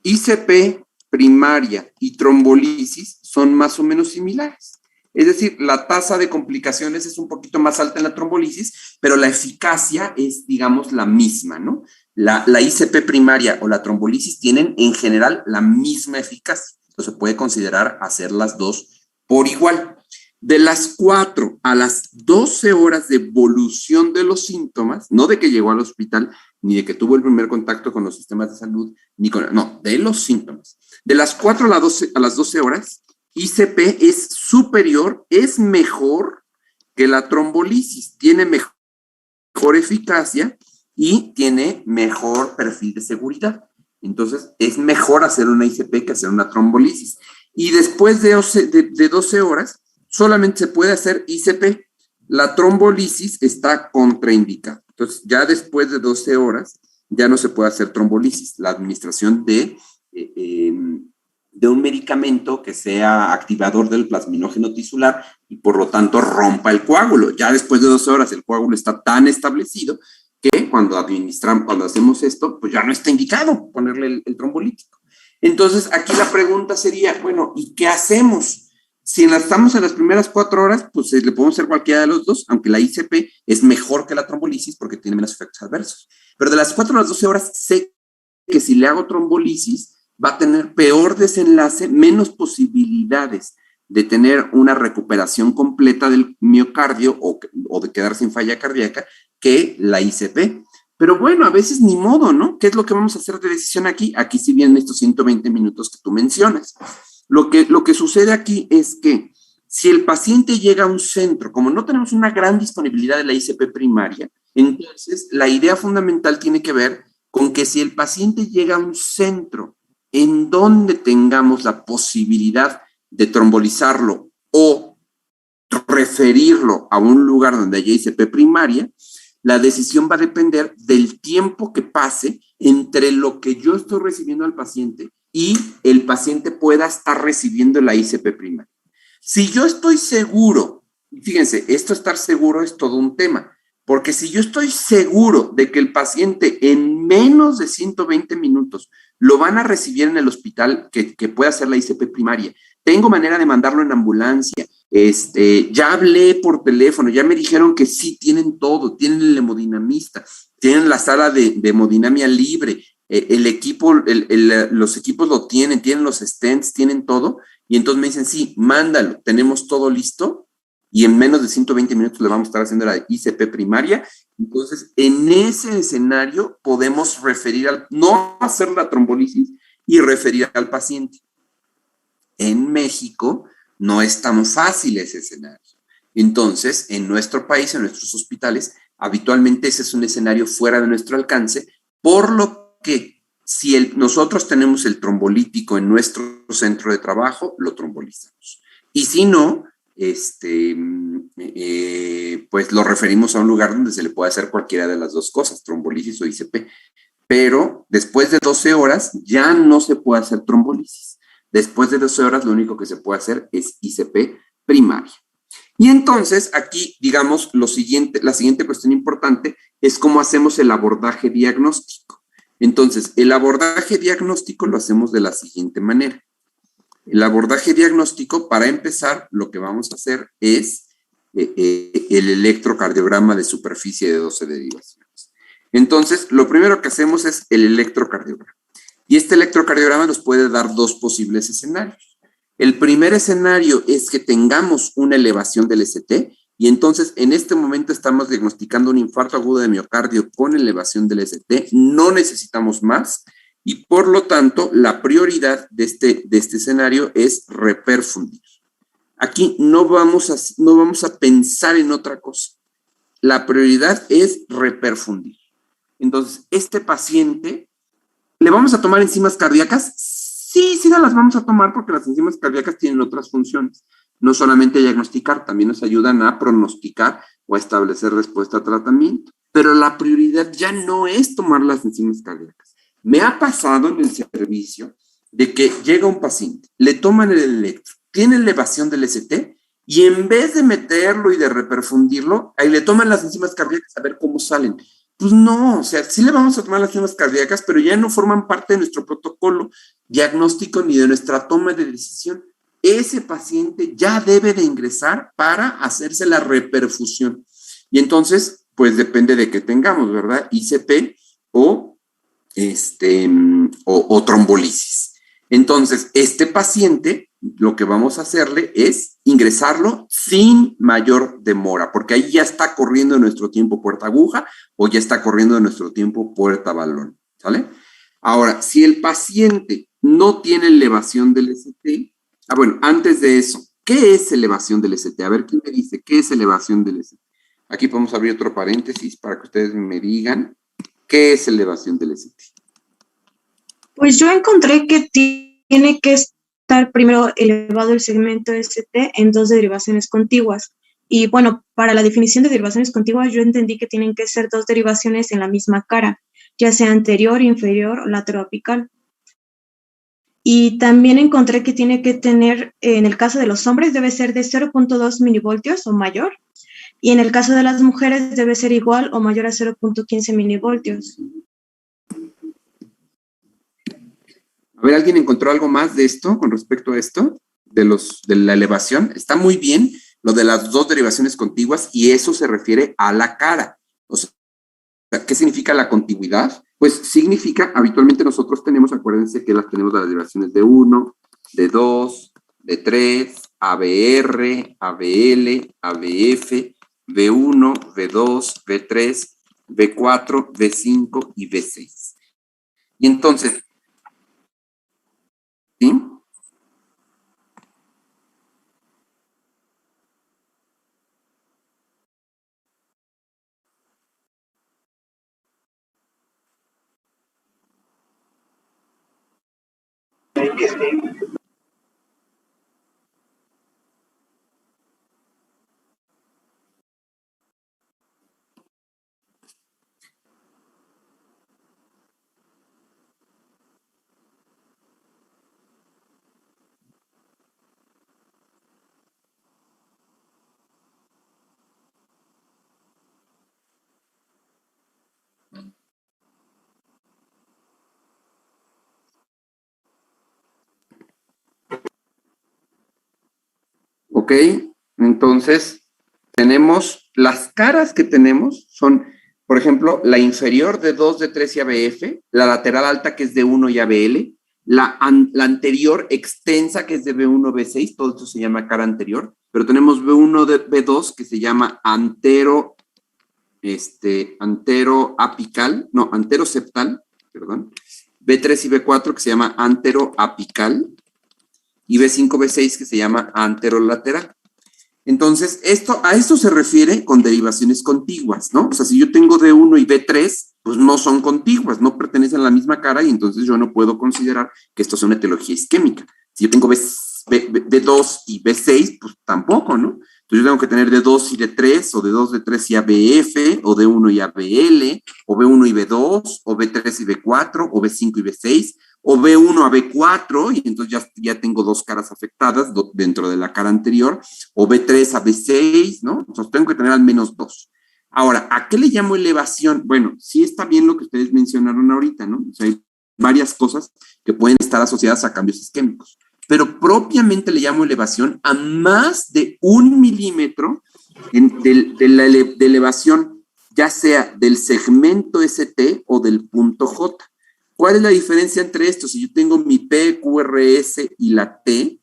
ICP primaria y trombolisis son más o menos similares. Es decir, la tasa de complicaciones es un poquito más alta en la trombolisis, pero la eficacia es, digamos, la misma, ¿no? La ICP primaria o la trombolisis tienen en general la misma eficacia. Entonces se puede considerar hacer las dos por igual. De las 4 a las 12 horas de evolución de los síntomas, no de que llegó al hospital, ni de que tuvo el primer contacto con los sistemas de salud, no, de los síntomas. De las 4 a las 12 horas, ICP es superior, es mejor que la trombolisis, tiene mejor eficacia y tiene mejor perfil de seguridad. Entonces, es mejor hacer una ICP que hacer una trombolisis. Y después de 12 horas, solamente se puede hacer ICP. La trombolisis está contraindicada. Entonces, ya después de 12 horas, ya no se puede hacer trombolisis. La administración de un medicamento que sea activador del plasminógeno tisular y por lo tanto rompa el coágulo. Ya después de 12 horas el coágulo está tan establecido que cuando hacemos esto, pues ya no está indicado ponerle el trombolítico. Entonces, aquí la pregunta sería, bueno, ¿y qué hacemos? Si estamos en las primeras 4 horas, pues le podemos hacer cualquiera de los dos, aunque la ICP es mejor que la trombolisis porque tiene menos efectos adversos. Pero de las 4 a las 12 horas, sé que si le hago trombolisis, va a tener peor desenlace, menos posibilidades de tener una recuperación completa del miocardio o de quedar sin falla cardíaca que la ICP. Pero bueno, a veces ni modo, ¿no? ¿Qué es lo que vamos a hacer de decisión aquí? Aquí sí vienen estos 120 minutos que tú mencionas. Lo que sucede aquí es que si el paciente llega a un centro, como no tenemos una gran disponibilidad de la ICP primaria, entonces la idea fundamental tiene que ver con que si el paciente llega a un centro en donde tengamos la posibilidad de trombolizarlo o referirlo a un lugar donde haya ICP primaria, la decisión va a depender del tiempo que pase entre lo que yo estoy recibiendo al paciente y el paciente pueda estar recibiendo la ICP primaria. Si yo estoy seguro, fíjense, esto estar seguro es todo un tema, porque si yo estoy seguro de que el paciente en menos de 120 minutos lo van a recibir en el hospital que pueda hacer la ICP primaria, tengo manera de mandarlo en ambulancia, ya hablé por teléfono, ya me dijeron que sí, tienen todo, tienen el hemodinamista, tienen la sala de hemodinamia libre, el equipo, los equipos lo tienen los stents, tienen todo, y entonces me dicen, sí, mándalo, tenemos todo listo, y en menos de 120 minutos le vamos a estar haciendo la ICP primaria. Entonces, en ese escenario podemos referir no hacer la trombolisis y referir al paciente. En México no es tan fácil ese escenario. Entonces, en nuestro país, en nuestros hospitales, habitualmente ese es un escenario fuera de nuestro alcance, por lo que si nosotros tenemos el trombolítico en nuestro centro de trabajo, lo trombolizamos. Y si no, pues lo referimos a un lugar donde se le puede hacer cualquiera de las dos cosas, trombolisis o ICP. Pero después de 12 horas ya no se puede hacer trombolisis. Después de 12 horas lo único que se puede hacer es ICP primaria. Y entonces aquí, digamos, la siguiente cuestión importante es cómo hacemos el abordaje diagnóstico. Entonces, el abordaje diagnóstico lo hacemos de la siguiente manera. El abordaje diagnóstico, para empezar, lo que vamos a hacer es el electrocardiograma de superficie de 12 derivaciones. Entonces, lo primero que hacemos es el electrocardiograma. Y este electrocardiograma nos puede dar dos posibles escenarios. El primer escenario es que tengamos una elevación del ST y entonces en este momento estamos diagnosticando un infarto agudo de miocardio con elevación del ST, no necesitamos más y por lo tanto la prioridad de este escenario es reperfundir. Aquí no vamos a pensar en otra cosa. La prioridad es reperfundir. Entonces, este paciente, ¿le vamos a tomar enzimas cardíacas? Sí, las vamos a tomar porque las enzimas cardíacas tienen otras funciones. No solamente diagnosticar, también nos ayudan a pronosticar o a establecer respuesta a tratamiento. Pero la prioridad ya no es tomar las enzimas cardíacas. Me ha pasado en el servicio de que llega un paciente, le toman el electro, tiene elevación del ST y en vez de meterlo y de reperfundirlo, ahí le toman las enzimas cardíacas a ver cómo salen. Pues no, o sea, sí le vamos a tomar las enzimas cardíacas, pero ya no forman parte de nuestro protocolo diagnóstico ni de nuestra toma de decisión. ese paciente ya debe de ingresar para hacerse la reperfusión. Y entonces, pues depende de qué tengamos, ¿verdad? ICP o trombolisis. Entonces, este paciente, lo que vamos a hacerle es ingresarlo sin mayor demora, porque ahí ya está corriendo nuestro tiempo puerta aguja o ya está corriendo nuestro tiempo puerta balón, ¿sale? Ahora, si el paciente no tiene elevación del ST, bueno, antes de eso, ¿qué es elevación del ST? A ver, ¿quién me dice qué es elevación del ST? Aquí podemos abrir otro paréntesis para que ustedes me digan qué es elevación del ST. Pues yo encontré que tiene que estar primero elevado el segmento ST en 2 derivaciones contiguas. Y bueno, para la definición de derivaciones contiguas, yo entendí que tienen que ser 2 derivaciones en la misma cara, ya sea anterior, inferior o lateroapical. Y también encontré que tiene que tener, en el caso de los hombres, debe ser de 0.2 milivoltios o mayor, y en el caso de las mujeres debe ser igual o mayor a 0.15 milivoltios. A ver, ¿alguien encontró algo más de esto con respecto a esto? De la elevación. Está muy bien lo de las 2 derivaciones contiguas y eso se refiere a la cara. O sea, ¿qué significa la contigüidad? Pues significa, habitualmente nosotros tenemos, acuérdense que las tenemos las derivaciones de 1, de 2, de 3, ABR, ABL, ABF, V1, V2, V3, V4, V5 y V6. Y entonces, ¿sí? Ok, entonces tenemos las caras que tenemos son, por ejemplo, la inferior de 2, de 3 y ABF, la lateral alta que es de 1 y ABL, la anterior extensa que es de B1, B6, todo esto se llama cara anterior, pero tenemos B1, B2 que se llama anteroseptal, perdón, B3 y B4 que se llama anteroapical, y B5, B6 que se llama anterolateral. Entonces, a esto se refiere con derivaciones contiguas, ¿no? O sea, si yo tengo D1 y B3, pues no son contiguas, no pertenecen a la misma cara y entonces yo no puedo considerar que esto sea una etiología isquémica. Si yo tengo D2 y B6, pues tampoco, ¿no? Entonces yo tengo que tener D2 y D3, o D2, D3 y ABF, o D1 y ABL, o B1 y B2, o B3 y B4, o B5 y B6, o B1 a B4, y entonces ya tengo 2 caras afectadas dentro de la cara anterior, o B3 a B6, ¿no? Entonces tengo que tener al menos 2. Ahora, ¿a qué le llamo elevación? Bueno, sí está bien lo que ustedes mencionaron ahorita, ¿no? O sea, hay varias cosas que pueden estar asociadas a cambios isquémicos, pero propiamente le llamo elevación a más de 1 milímetro de elevación, ya sea del segmento ST o del punto J. ¿Cuál es la diferencia entre esto? Si yo tengo mi P, QRS y la T,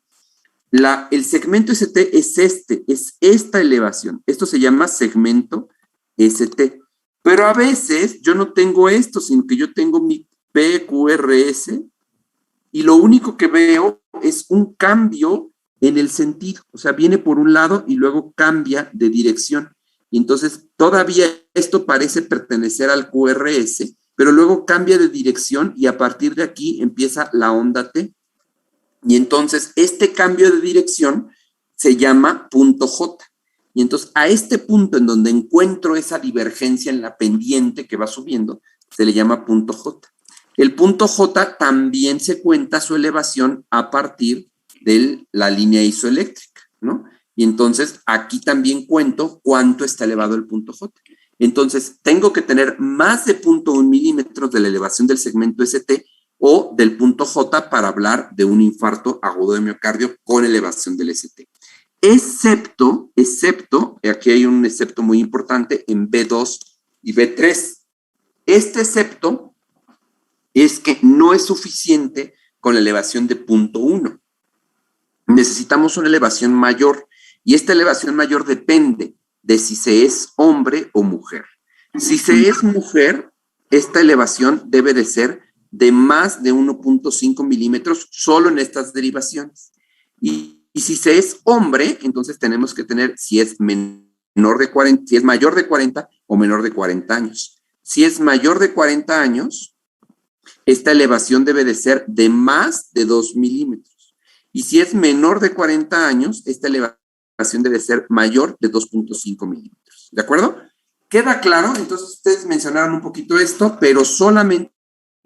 el segmento ST es esta elevación. Esto se llama segmento ST. Pero a veces yo no tengo esto, sino que yo tengo mi P, QRS y lo único que veo es un cambio en el sentido. O sea, viene por un lado y luego cambia de dirección. Y entonces todavía esto parece pertenecer al QRS, pero luego cambia de dirección y a partir de aquí empieza la onda T. Y entonces este cambio de dirección se llama punto J. Y entonces a este punto en donde encuentro esa divergencia en la pendiente que va subiendo, se le llama punto J. El punto J también se cuenta su elevación a partir de la línea isoeléctrica, ¿no? Y entonces aquí también cuento cuánto está elevado el punto J. Entonces, tengo que tener más de 0.1 milímetros de la elevación del segmento ST o del punto J para hablar de un infarto agudo de miocardio con elevación del ST. Excepto, aquí hay un excepto muy importante en B2 y B3. Este excepto es que no es suficiente con la elevación de punto 1. Necesitamos una elevación mayor y esta elevación mayor depende de si se es hombre o mujer. Si se es mujer, esta elevación debe de ser de más de 1.5 milímetros solo en estas derivaciones. Y si se es hombre, entonces tenemos que tener si es mayor de 40 o menor de 40 años. Si es mayor de 40 años, esta elevación debe de ser de más de 2 milímetros. Y si es menor de 40 años, esta elevación debe ser mayor de 2.5 milímetros. ¿De acuerdo? ¿Queda claro? Entonces ustedes mencionaron un poquito esto, pero solamente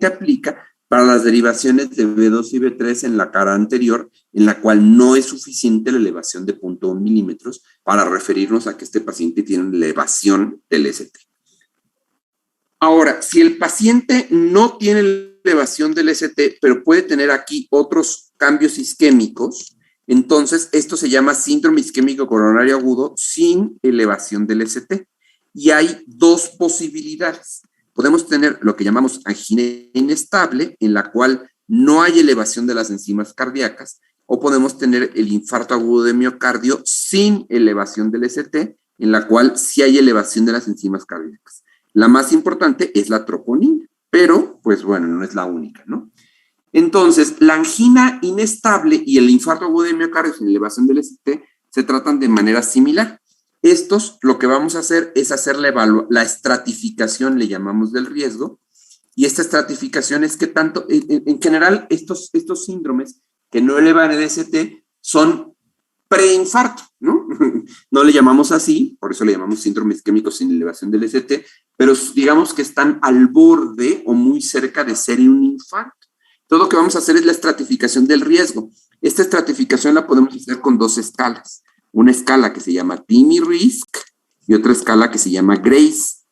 aplica para las derivaciones de B2 y B3 en la cara anterior, en la cual no es suficiente la elevación de 0.1 milímetros para referirnos a que este paciente tiene una elevación del ST. Ahora, si el paciente no tiene elevación del ST, pero puede tener aquí otros cambios isquémicos, entonces esto se llama síndrome isquémico coronario agudo sin elevación del ST. Y hay dos posibilidades. Podemos tener lo que llamamos angina inestable, en la cual no hay elevación de las enzimas cardíacas, o podemos tener el infarto agudo de miocardio sin elevación del ST, en la cual sí hay elevación de las enzimas cardíacas. La más importante es la troponina, pero, pues bueno, no es la única, ¿no? Entonces, la angina inestable y el infarto agudo de miocardio sin elevación del ST se tratan de manera similar. Estos, lo que vamos a hacer es hacer la estratificación, le llamamos, del riesgo, y esta estratificación es que tanto, en general, estos síndromes que no elevan el ST son preinfarto, ¿no? No le llamamos así, por eso le llamamos síndrome isquémico sin elevación del ST, pero digamos que están al borde o muy cerca de ser un infarto. Todo lo que vamos a hacer es la estratificación del riesgo. Esta estratificación la podemos hacer con dos escalas. Una escala que se llama TIMI Risk y otra escala que se llama GRACE.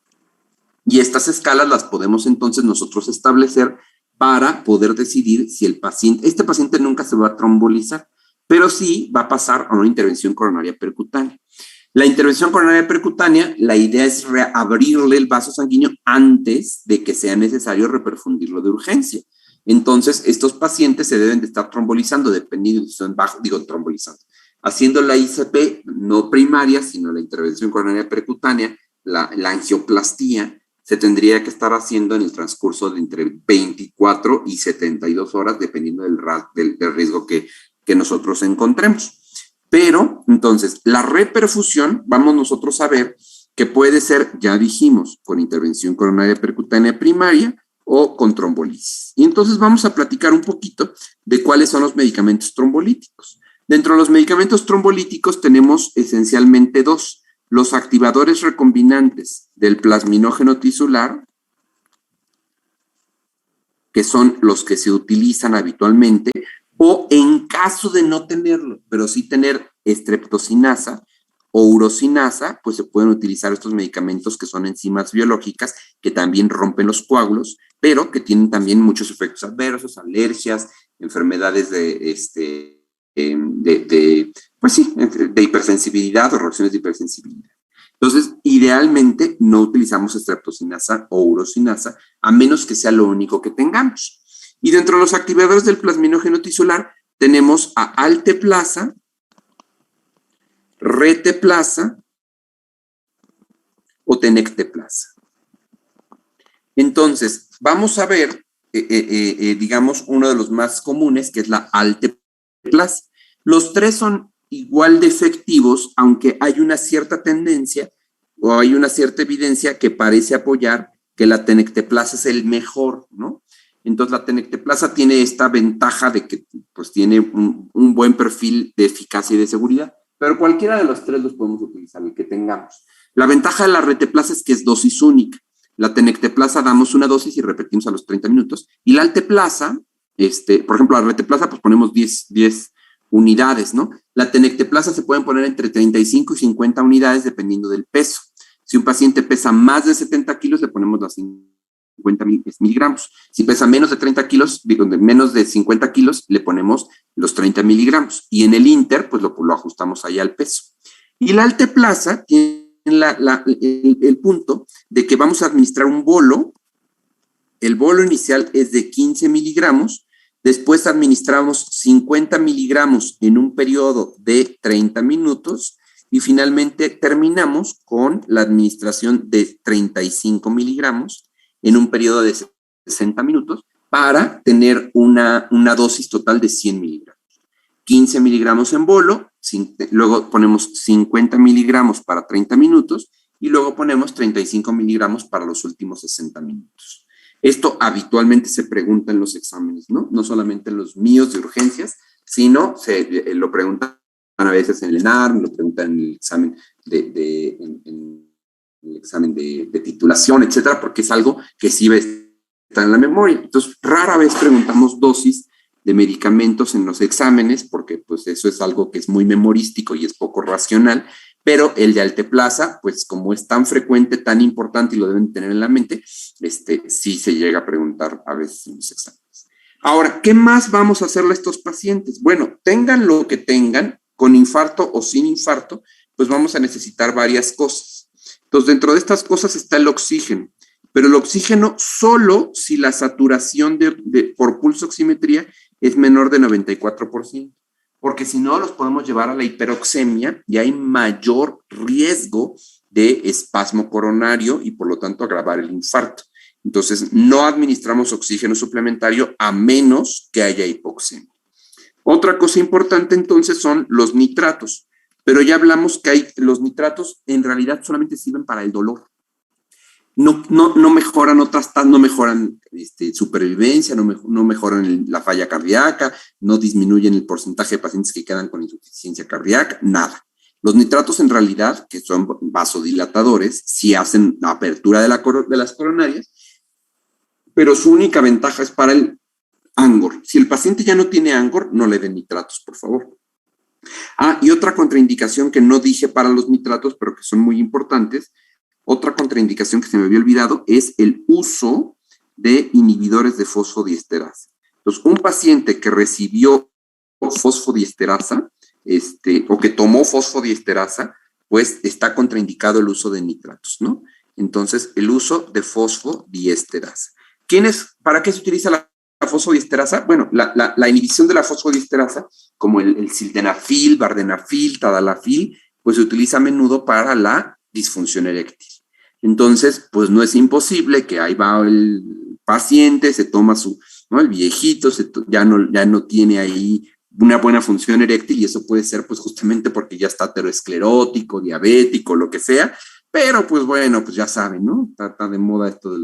Y estas escalas las podemos entonces nosotros establecer para poder decidir si este paciente nunca se va a trombolizar, pero sí va a pasar a una intervención coronaria percutánea. La intervención coronaria percutánea, la idea es reabrirle el vaso sanguíneo antes de que sea necesario reperfundirlo de urgencia. Entonces, estos pacientes se deben de estar trombolizando, dependiendo de si son trombolizando. Haciendo la ICP no primaria, sino la intervención coronaria percutánea, la angioplastía, se tendría que estar haciendo en el transcurso de entre 24 y 72 horas, dependiendo del riesgo que nosotros encontremos. Pero, entonces, la reperfusión, vamos nosotros a ver que puede ser, ya dijimos, con intervención coronaria percutánea primaria o con trombolisis. Y entonces vamos a platicar un poquito de cuáles son los medicamentos trombolíticos. Dentro de los medicamentos trombolíticos tenemos esencialmente dos: los activadores recombinantes del plasminógeno tisular, que son los que se utilizan habitualmente, o en caso de no tenerlo, pero sí tener streptocinasa o urosinasa, pues se pueden utilizar estos medicamentos que son enzimas biológicas que también rompen los coágulos, pero que tienen también muchos efectos adversos, alergias, enfermedades de hipersensibilidad o reacciones de hipersensibilidad. Entonces, idealmente no utilizamos streptocinasa o urosinasa, a menos que sea lo único que tengamos. Y dentro de los activadores del plasminógeno tisular tenemos a alteplasa, reteplasa o tenecteplasa. Entonces, vamos a ver, digamos, uno de los más comunes, que es la alteplasa. Los tres son igual de efectivos, aunque hay una cierta tendencia o hay una cierta evidencia que parece apoyar que la tenecteplasa es el mejor, ¿no? Entonces, la tenecteplasa tiene esta ventaja de que pues, tiene un buen perfil de eficacia y de seguridad, pero cualquiera de los tres los podemos utilizar, el que tengamos. La ventaja de la reteplasa es que es dosis única. La tenecteplasa damos una dosis y repetimos a los 30 minutos. Y la alteplasa, por ejemplo, la reteplasa, pues ponemos 10 unidades, ¿no? La tenecteplasa se pueden poner entre 35 y 50 unidades dependiendo del peso. Si un paciente pesa más de 70 kilos, le ponemos las 50 miligramos. Si pesa menos de 30 kilos, digo, de menos de 50 kilos, le ponemos los 30 miligramos. Y en el Inter, pues lo ajustamos ahí al peso. Y la Alteplasa tiene el punto de que vamos a administrar un bolo. El bolo inicial es de 15 miligramos. Después administramos 50 miligramos en un periodo de 30 minutos. Y finalmente terminamos con la administración de 35 miligramos en un periodo de 60 minutos para tener una dosis total de 100 miligramos. 15 miligramos en bolo, luego ponemos 50 miligramos para 30 minutos y luego ponemos 35 miligramos para los últimos 60 minutos. Esto habitualmente se pregunta en los exámenes, ¿no? No solamente en los míos de urgencias, sino lo preguntan a veces en el ENAR, lo preguntan en el examen de titulación, etcétera, porque es algo que sí está en la memoria. Entonces, rara vez preguntamos dosis de medicamentos en los exámenes, porque pues eso es algo que es muy memorístico y es poco racional, pero el de Alteplasa, pues como es tan frecuente, tan importante y lo deben tener en la mente, sí se llega a preguntar a veces en los exámenes. Ahora, ¿qué más vamos a hacerle a estos pacientes? Bueno, tengan lo que tengan, con infarto o sin infarto, pues vamos a necesitar varias cosas. Entonces, dentro de estas cosas está el oxígeno, pero el oxígeno solo si la saturación por pulso oximetría es menor de 94%, porque si no los podemos llevar a la hiperoxemia y hay mayor riesgo de espasmo coronario y por lo tanto agravar el infarto. Entonces, no administramos oxígeno suplementario a menos que haya hipoxemia. Otra cosa importante entonces son los nitratos, pero ya hablamos que los nitratos en realidad solamente sirven para el dolor. No mejoran no mejoran supervivencia, no mejoran la falla cardíaca, no disminuyen el porcentaje de pacientes que quedan con insuficiencia cardíaca, nada. Los nitratos en realidad, que son vasodilatadores, sí hacen la apertura de las coronarias, pero su única ventaja es para el Angor. Si el paciente ya no tiene Angor, no le den nitratos, por favor. Y otra contraindicación que no dije para los nitratos, pero que son muy importantes, otra contraindicación que se me había olvidado es el uso de inhibidores de fosfodiesterasa. Entonces, un paciente que recibió fosfodiesterasa, o que tomó fosfodiesterasa, pues está contraindicado el uso de nitratos, ¿no? Entonces, el uso de fosfodiesterasa. ¿Para qué se utiliza la fosfodiesterasa? Bueno, la inhibición de la fosfodiesterasa, como el sildenafil, vardenafil, tadalafil, pues se utiliza a menudo para la disfunción eréctil. Entonces, pues no es imposible que ahí va el paciente, se toma el viejito, ya no tiene ahí una buena función eréctil y eso puede ser pues justamente porque ya está aterosclerótico, diabético, lo que sea, pero pues bueno, pues ya saben, ¿no? Está de moda esto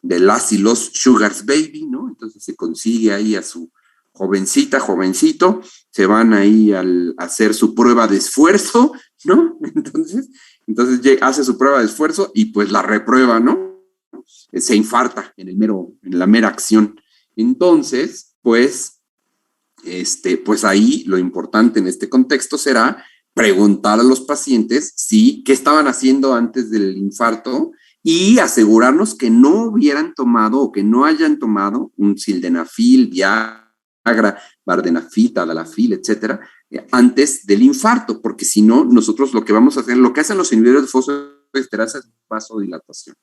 de las y los sugars baby, ¿no? Entonces se consigue ahí a su jovencito, se van ahí a hacer su prueba de esfuerzo, ¿no? Entonces hace su prueba de esfuerzo y pues la reprueba, ¿no? Se infarta en la mera acción. Entonces, pues ahí lo importante en este contexto será preguntar a los pacientes qué estaban haciendo antes del infarto y asegurarnos que no hubieran tomado o que no hayan tomado un sildenafil, Viagra, vardenafil, tadalafil, etcétera, antes del infarto, porque si no, nosotros lo que vamos a hacer, lo que hacen los inhibidores de fosfodiesterasa es vasodilatación,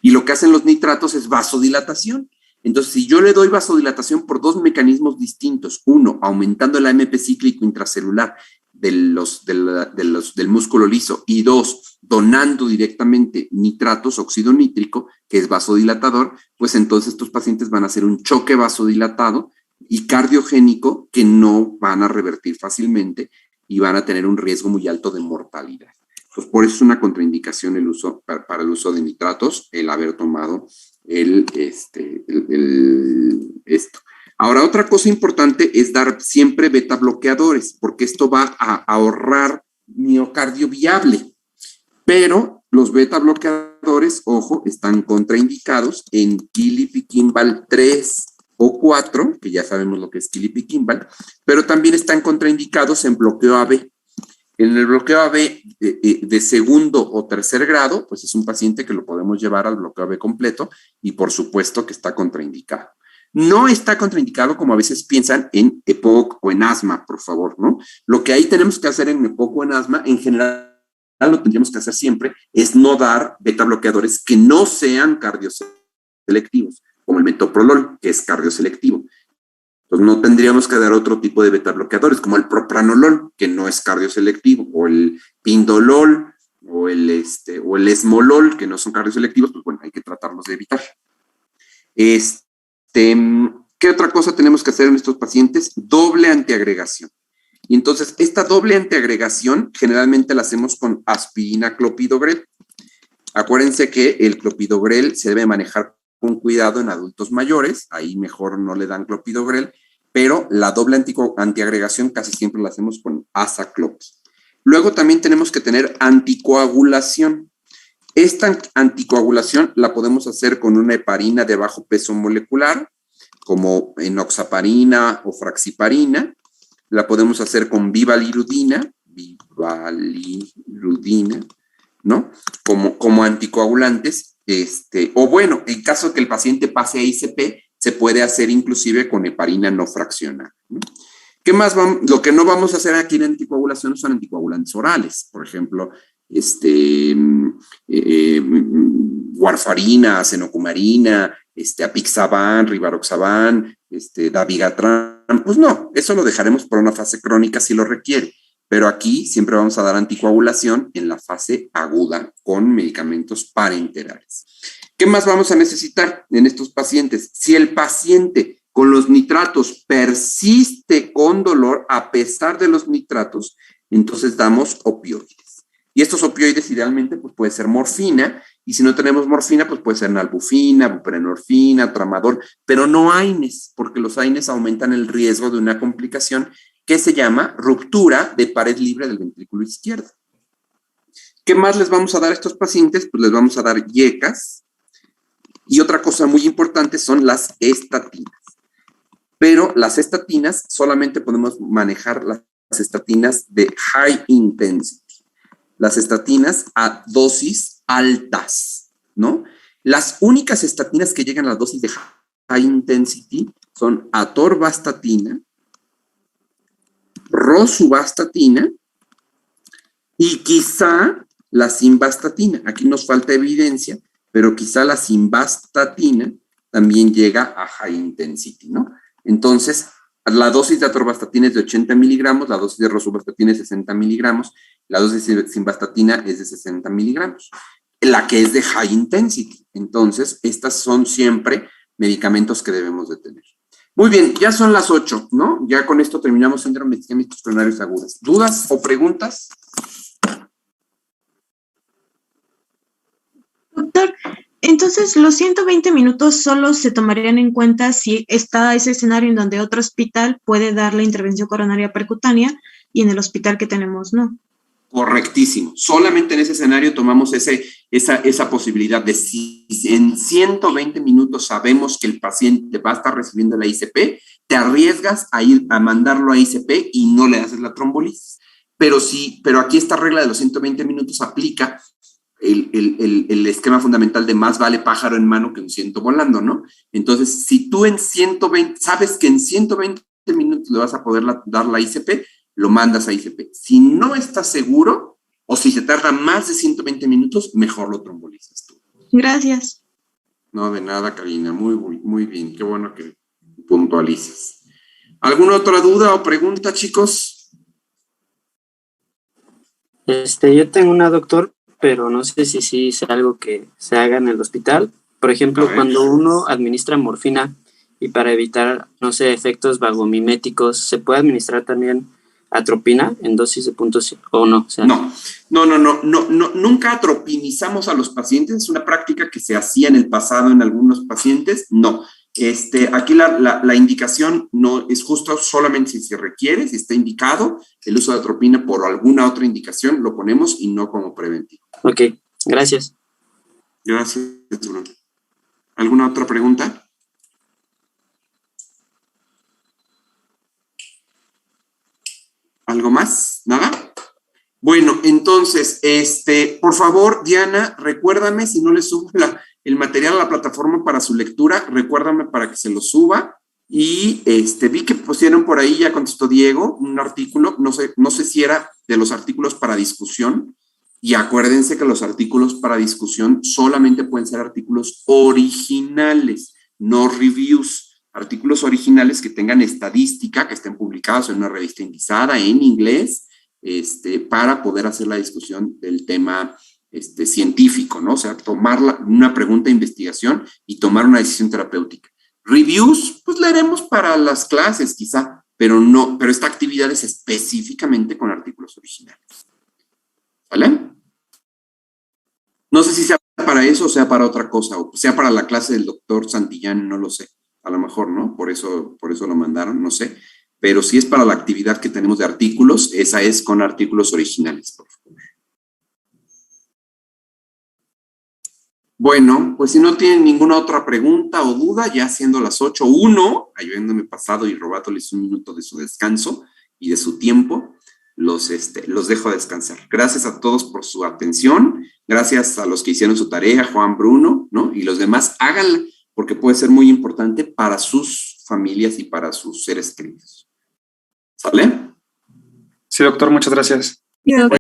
y lo que hacen los nitratos es vasodilatación. Entonces, si yo le doy vasodilatación por dos mecanismos distintos, uno, aumentando el AMP cíclico intracelular del músculo liso, y dos, donando directamente nitratos, óxido nítrico, que es vasodilatador, pues entonces estos pacientes van a hacer un choque vasodilatado y cardiogénico que no van a revertir fácilmente y van a tener un riesgo muy alto de mortalidad. Pues por eso es una contraindicación para el uso de nitratos, el haber tomado esto. Ahora, otra cosa importante es dar siempre beta bloqueadores, porque esto va a ahorrar miocardio viable. Pero los beta bloqueadores, ojo, están contraindicados en Quilipiquimbal 3 o 4, que ya sabemos lo que es Quilipiquimbal, pero también están contraindicados en bloqueo AB. En el bloqueo AB de segundo o tercer grado, pues es un paciente que lo podemos llevar al bloqueo AB completo y por supuesto que está contraindicado. No está contraindicado como a veces piensan en EPOC o en asma, por favor, ¿no? Lo que ahí tenemos que hacer en EPOC o en asma, en general lo tendríamos que hacer siempre, es no dar beta bloqueadores que no sean cardioselectivos, como el metoprolol, que es cardioselectivo. Entonces no tendríamos que dar otro tipo de beta bloqueadores, como el propranolol, que no es cardioselectivo, o el pindolol, o el esmolol, que no son cardioselectivos, pues bueno, hay que tratarlos de evitar. ¿Qué otra cosa tenemos que hacer en estos pacientes? Doble antiagregación. Y entonces, esta doble antiagregación generalmente la hacemos con aspirina clopidogrel. Acuérdense que el clopidogrel se debe manejar con cuidado en adultos mayores, ahí mejor no le dan clopidogrel, pero la doble antiagregación casi siempre la hacemos con azaclop. Luego también tenemos que tener anticoagulación. Esta anticoagulación la podemos hacer con una heparina de bajo peso molecular, como enoxaparina o fraxiparina. La podemos hacer con vivalirudina, ¿no? Como anticoagulantes. O bueno, en caso que el paciente pase a ICP, se puede hacer inclusive con heparina no fraccionada, ¿no? ¿Qué más? Lo que no vamos a hacer aquí en anticoagulación son anticoagulantes orales, por ejemplo, warfarina, cenocumarina, apixaban, rivaroxaban, dabigatran. Pues no, eso lo dejaremos para una fase crónica si lo requiere. Pero aquí siempre vamos a dar anticoagulación en la fase aguda con medicamentos parenterales. ¿Qué más vamos a necesitar en estos pacientes? Si el paciente con los nitratos persiste con dolor a pesar de los nitratos, entonces damos opioides. Y estos opioides idealmente pues puede ser morfina, y si no tenemos morfina pues puede ser nalbufina, buprenorfina, tramadol, pero no AINES, porque los AINES aumentan el riesgo de una complicación que se llama ruptura de pared libre del ventrículo izquierdo. ¿Qué más les vamos a dar a estos pacientes? Pues les vamos a dar IECAS. Y otra cosa muy importante son las estatinas. Pero las estatinas solamente podemos manejar las estatinas de high intensity. Las estatinas a dosis altas, ¿no? Las únicas estatinas que llegan a la dosis de high intensity son atorvastatina, rosuvastatina y quizá la simvastatina. Aquí nos falta evidencia, pero quizá la simvastatina también llega a high intensity, ¿no? Entonces, la dosis de atorvastatina es de 80 miligramos, la dosis de rosuvastatina es de 60 miligramos, la dosis de simvastatina es de 60 miligramos, la que es de high intensity. Entonces, estas son siempre medicamentos que debemos de tener. Muy bien, ya son las 8, ¿no? Ya con esto terminamos síndrome isquémicos coronarios agudas. ¿Dudas o preguntas? Doctor, entonces los 120 minutos solo se tomarían en cuenta si está ese escenario en donde otro hospital puede dar la intervención coronaria percutánea y en el hospital que tenemos no. Correctísimo. Solamente en ese escenario tomamos esa posibilidad de si en 120 minutos sabemos que el paciente va a estar recibiendo la ICP, te arriesgas a ir a mandarlo a ICP y no le haces la trombolisis. Pero aquí esta regla de los 120 minutos aplica el esquema fundamental de más vale pájaro en mano que un ciento volando, ¿no? Entonces, si tú sabes que en 120 minutos le vas a poder dar la ICP, lo mandas a ICP. Si no estás seguro o si se tarda más de 120 minutos, mejor lo trombolizas tú. Gracias. No, de nada, Karina. Muy bien. Qué bueno que puntualices. ¿Alguna otra duda o pregunta, chicos? Yo tengo una, doctor, pero no sé si sí es algo que se haga en el hospital. Por ejemplo, cuando uno administra morfina y para evitar, no sé, efectos vagomiméticos, ¿se puede administrar también atropina en dosis de 0.5 o no? O sea, no, nunca atropinizamos a los pacientes. Es una práctica que se hacía en el pasado en algunos pacientes. No, aquí la indicación no es justo solamente si se requiere, si está indicado el uso de atropina por alguna otra indicación, lo ponemos y no como preventivo. Ok, gracias. Gracias, Bruno. ¿Alguna otra pregunta? ¿Algo más? ¿Nada? Bueno, entonces, por favor, Diana, recuérdame si no le subo el material a la plataforma para su lectura, recuérdame para que se lo suba. Y vi que pusieron por ahí, ya contestó Diego, un artículo, no sé si era de los artículos para discusión, y acuérdense que los artículos para discusión solamente pueden ser artículos originales, no reviews, artículos originales que tengan estadística, que estén publicados en una revista indizada en inglés, para poder hacer la discusión del tema científico, ¿no? O sea, tomar una pregunta de investigación y tomar una decisión terapéutica. Reviews, pues leeremos para las clases quizá, pero esta actividad es específicamente con artículos originales. ¿Vale? No sé si sea para eso o sea para otra cosa, o sea para la clase del doctor Santillán, no lo sé. A lo mejor, ¿no? Por eso lo mandaron, no sé. Pero si es para la actividad que tenemos de artículos, esa es con artículos originales, por favor. Bueno, pues si no tienen ninguna otra pregunta o duda, ya siendo las 8:01, habiéndome pasado y robándoles un minuto de su descanso y de su tiempo, los dejo descansar. Gracias a todos por su atención, gracias a los que hicieron su tarea, Juan, Bruno, ¿no? Y los demás, háganla, porque puede ser muy importante para sus familias y para sus seres queridos. ¿Sale? Sí, doctor, muchas gracias.